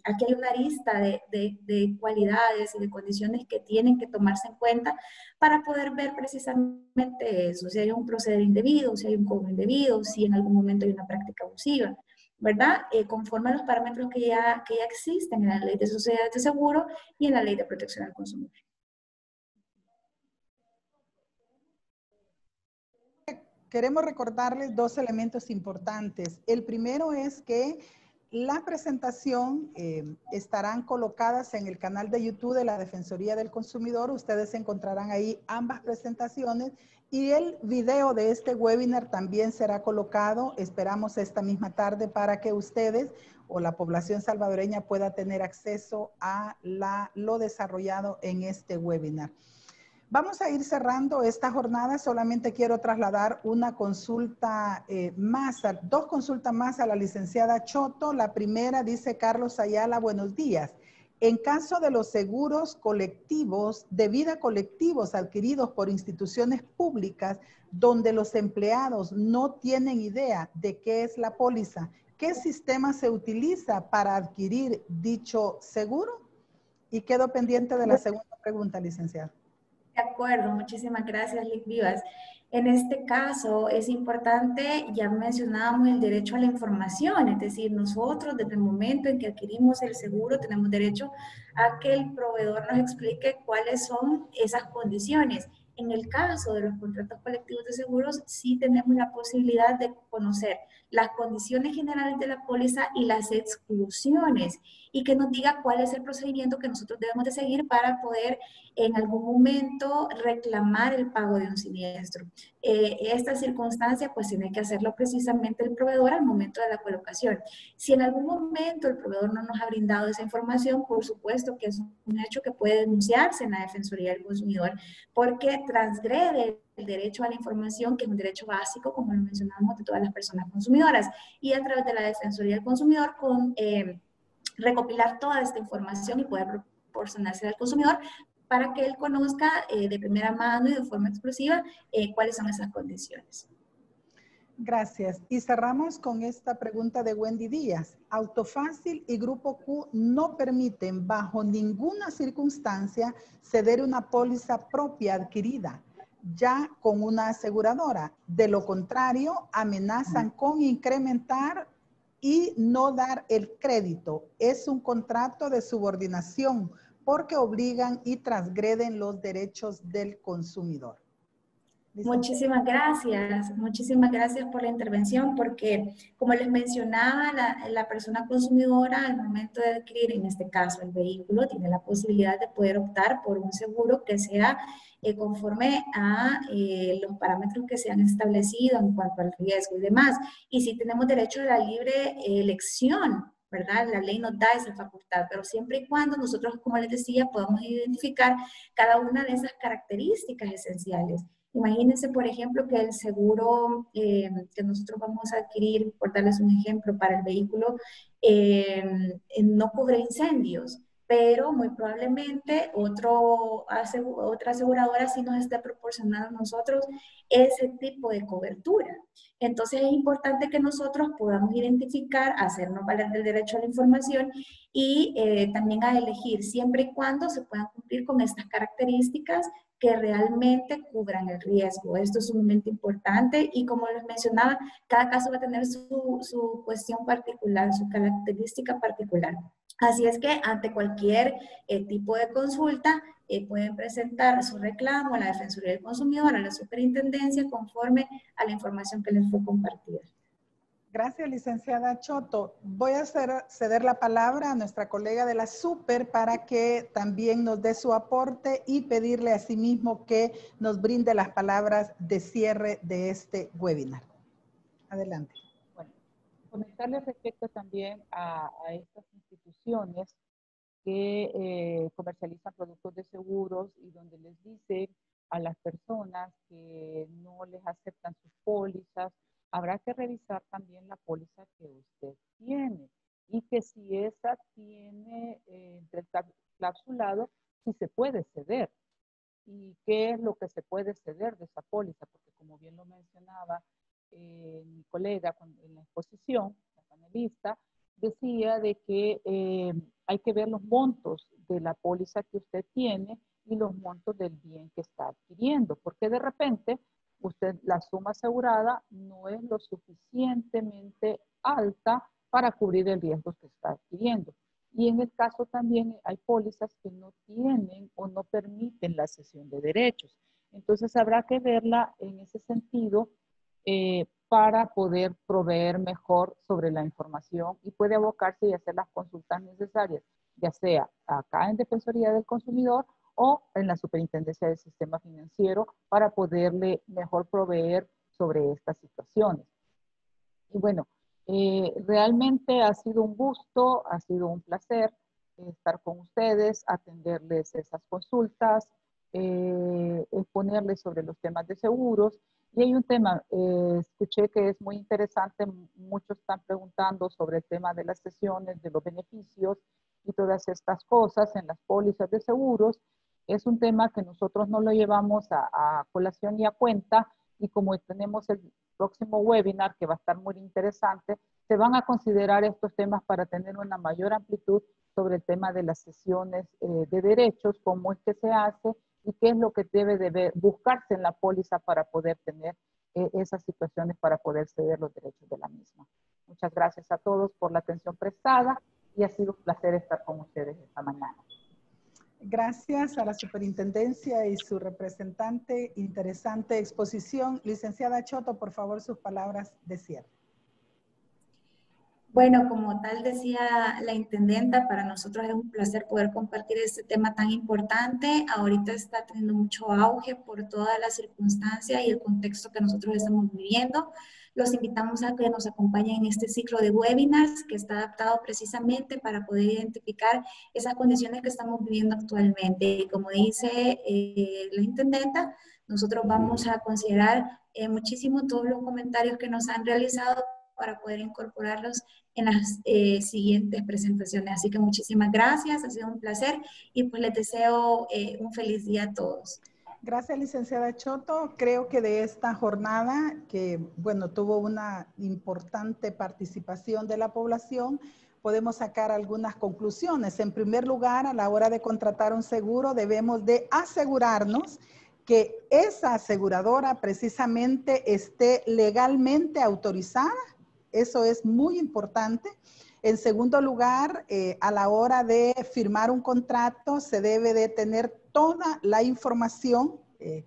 aquí hay una lista de cualidades y de condiciones que tienen que tomarse en cuenta para poder ver precisamente eso, si hay un proceder indebido, si hay un cobro indebido, si en algún momento hay una práctica abusiva, ¿verdad? Conforme a los parámetros que ya existen en la Ley de Sociedades de Seguro y en la Ley de Protección al Consumidor. Queremos recordarles dos elementos importantes. El primero es que la presentación estarán colocadas en el canal de YouTube de la Defensoría del Consumidor. Ustedes encontrarán ahí ambas presentaciones, y el video de este webinar también será colocado. Esperamos esta misma tarde para que ustedes o la población salvadoreña pueda tener acceso a lo desarrollado en este webinar. Vamos a ir cerrando esta jornada. Solamente quiero trasladar una consulta dos consultas más a la licenciada Choto. La primera dice Carlos Ayala, buenos días. En caso de los seguros colectivos de vida colectivos adquiridos por instituciones públicas donde los empleados no tienen idea de qué es la póliza, ¿qué sistema se utiliza para adquirir dicho seguro? Y quedo pendiente de la segunda pregunta, licenciada. De acuerdo, muchísimas gracias, Lic Vivas. En este caso es importante, ya mencionábamos el derecho a la información, es decir, nosotros desde el momento en que adquirimos el seguro tenemos derecho a que el proveedor nos explique cuáles son esas condiciones. En el caso de los contratos colectivos de seguros, sí tenemos la posibilidad de conocer las condiciones generales de la póliza y las exclusiones, y que nos diga cuál es el procedimiento que nosotros debemos de seguir para poder en algún momento reclamar el pago de un siniestro. Esta circunstancia pues tiene que hacerlo precisamente el proveedor al momento de la colocación. Si en algún momento el proveedor no nos ha brindado esa información, por supuesto que es un hecho que puede denunciarse en la Defensoría del Consumidor, porque transgrede el derecho a la información, que es un derecho básico, como lo mencionamos, de todas las personas consumidoras, y a través de la Defensoría del Consumidor recopilar toda esta información y poder proporcionársela al consumidor para que él conozca de primera mano y de forma exclusiva cuáles son esas condiciones. Gracias. Y cerramos con esta pregunta de Wendy Díaz. Autofácil y Grupo Q no permiten bajo ninguna circunstancia ceder una póliza propia adquirida ya con una aseguradora. De lo contrario, amenazan con incrementar y no dar el crédito. Es un contrato de subordinación porque obligan y transgreden los derechos del consumidor. Muchísimas gracias por la intervención, porque como les mencionaba, la persona consumidora al momento de adquirir, en este caso, el vehículo, tiene la posibilidad de poder optar por un seguro que sea conforme a los parámetros que se han establecido en cuanto al riesgo y demás. Y sí tenemos derecho a la libre elección, ¿verdad? La ley nos da esa facultad, pero siempre y cuando nosotros, como les decía, podamos identificar cada una de esas características esenciales. Imagínense, por ejemplo, que el seguro que nosotros vamos a adquirir, por darles un ejemplo, para el vehículo, no cubre incendios, pero muy probablemente otra aseguradora sí nos esté proporcionando a nosotros ese tipo de cobertura. Entonces es importante que nosotros podamos identificar, hacernos valer del derecho a la información y también a elegir, siempre y cuando se puedan cumplir con estas características que realmente cubran el riesgo. Esto es sumamente importante y como les mencionaba, cada caso va a tener su cuestión particular, su característica particular. Así es que ante cualquier tipo de consulta pueden presentar su reclamo a la Defensoría del Consumidor, a la Superintendencia, conforme a la información que les fue compartida. Gracias, licenciada Choto. Voy a ceder la palabra a nuestra colega de la Super para que también nos dé su aporte y pedirle a sí mismo que nos brinde las palabras de cierre de este webinar. Adelante. Bueno, comentarles respecto también a estas instituciones que comercializan productos de seguros y donde les dice a las personas que no les aceptan sus pólizas, habrá que revisar también la póliza que usted tiene y que si esa tiene entre el clausulado, si se puede ceder. ¿Y qué es lo que se puede ceder de esa póliza? Porque como bien lo mencionaba mi colega en la exposición, la panelista, decía de que hay que ver los montos de la póliza que usted tiene y los montos del bien que está adquiriendo, porque de repente la suma asegurada no es lo suficientemente alta para cubrir el riesgo que está adquiriendo. Y en el caso también hay pólizas que no tienen o no permiten la cesión de derechos. Entonces habrá que verla en ese sentido para poder proveer mejor sobre la información y puede abocarse y hacer las consultas necesarias, ya sea acá en Defensoría del Consumidor o en la Superintendencia del Sistema Financiero para poderle mejor proveer sobre estas situaciones. Y bueno, realmente ha sido un gusto, ha sido un placer estar con ustedes, atenderles esas consultas, exponerles sobre los temas de seguros. Y hay un tema, escuché que es muy interesante, muchos están preguntando sobre el tema de las cesiones, de los beneficios y todas estas cosas en las pólizas de seguros. Es un tema que nosotros no lo llevamos a colación y a cuenta, y como tenemos el próximo webinar que va a estar muy interesante, se van a considerar estos temas para tener una mayor amplitud sobre el tema de las cesiones de derechos, cómo es que se hace y qué es lo que debe de buscarse en la póliza para poder tener esas situaciones, para poder ceder los derechos de la misma. Muchas gracias a todos por la atención prestada y ha sido un placer estar con ustedes esta mañana. Gracias a la superintendencia y su representante. Interesante exposición. Licenciada Choto, por favor, sus palabras de cierre. Bueno, como tal decía la intendenta, para nosotros es un placer poder compartir este tema tan importante. Ahorita está teniendo mucho auge por todas las circunstancias y el contexto que nosotros estamos viviendo. Los invitamos a que nos acompañen en este ciclo de webinars que está adaptado precisamente para poder identificar esas condiciones que estamos viviendo actualmente. Y como dice la intendenta, nosotros vamos a considerar muchísimo todos los comentarios que nos han realizado para poder incorporarlos en las siguientes presentaciones. Así que muchísimas gracias, ha sido un placer y pues les deseo un feliz día a todos. Gracias, licenciada Choto. Creo que de esta jornada, que bueno, tuvo una importante participación de la población, podemos sacar algunas conclusiones. En primer lugar, a la hora de contratar un seguro, debemos de asegurarnos que esa aseguradora precisamente esté legalmente autorizada Eso es muy importante. En segundo lugar, a la hora de firmar un contrato, se debe de tener toda la información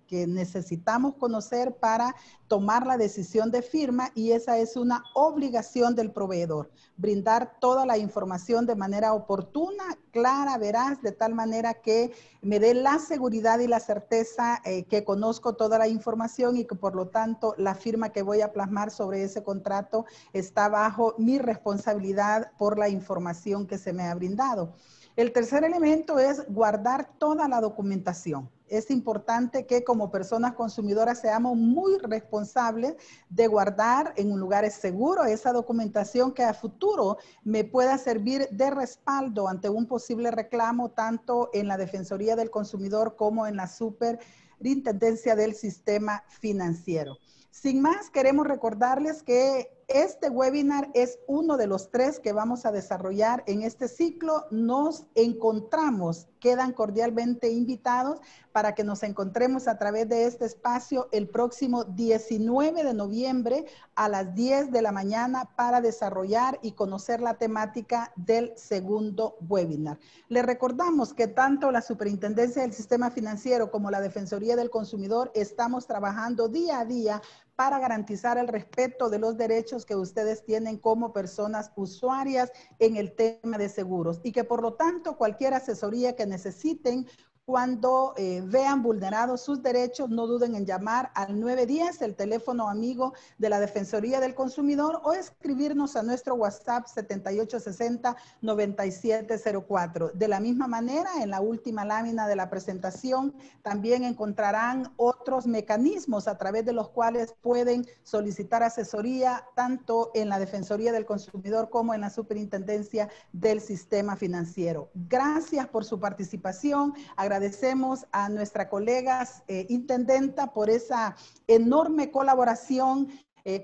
que necesitamos conocer para tomar la decisión de firma, y esa es una obligación del proveedor, brindar toda la información de manera oportuna, clara, veraz, de tal manera que me dé la seguridad y la certeza que conozco toda la información y que por lo tanto la firma que voy a plasmar sobre ese contrato está bajo mi responsabilidad por la información que se me ha brindado. El tercer elemento es guardar toda la documentación. Es importante que como personas consumidoras seamos muy responsables de guardar en un lugar seguro esa documentación que a futuro me pueda servir de respaldo ante un posible reclamo, tanto en la Defensoría del Consumidor como en la Superintendencia del Sistema Financiero. Sin más, queremos recordarles que este webinar es uno de los 3 que vamos a desarrollar en este ciclo. Nos encontramos, quedan cordialmente invitados para que nos encontremos a través de este espacio el próximo 19 de noviembre a las 10 de la mañana para desarrollar y conocer la temática del segundo webinar. Les recordamos que tanto la Superintendencia del Sistema Financiero como la Defensoría del Consumidor estamos trabajando día a día para garantizar el respeto de los derechos que ustedes tienen como personas usuarias en el tema de seguros, y que por lo tanto cualquier asesoría que necesiten cuando vean vulnerados sus derechos, no duden en llamar al 910, el teléfono amigo de la Defensoría del Consumidor, o escribirnos a nuestro WhatsApp 7860-9704. De la misma manera, en la última lámina de la presentación también encontrarán otros mecanismos a través de los cuales pueden solicitar asesoría tanto en la Defensoría del Consumidor como en la Superintendencia del Sistema Financiero. Gracias por su participación. Agradecemos a nuestra colega intendenta por esa enorme colaboración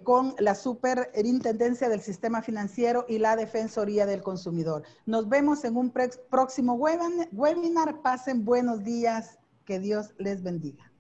con la Superintendencia del Sistema Financiero y la Defensoría del Consumidor. Nos vemos en un próximo webinar. Pasen buenos días. Que Dios les bendiga.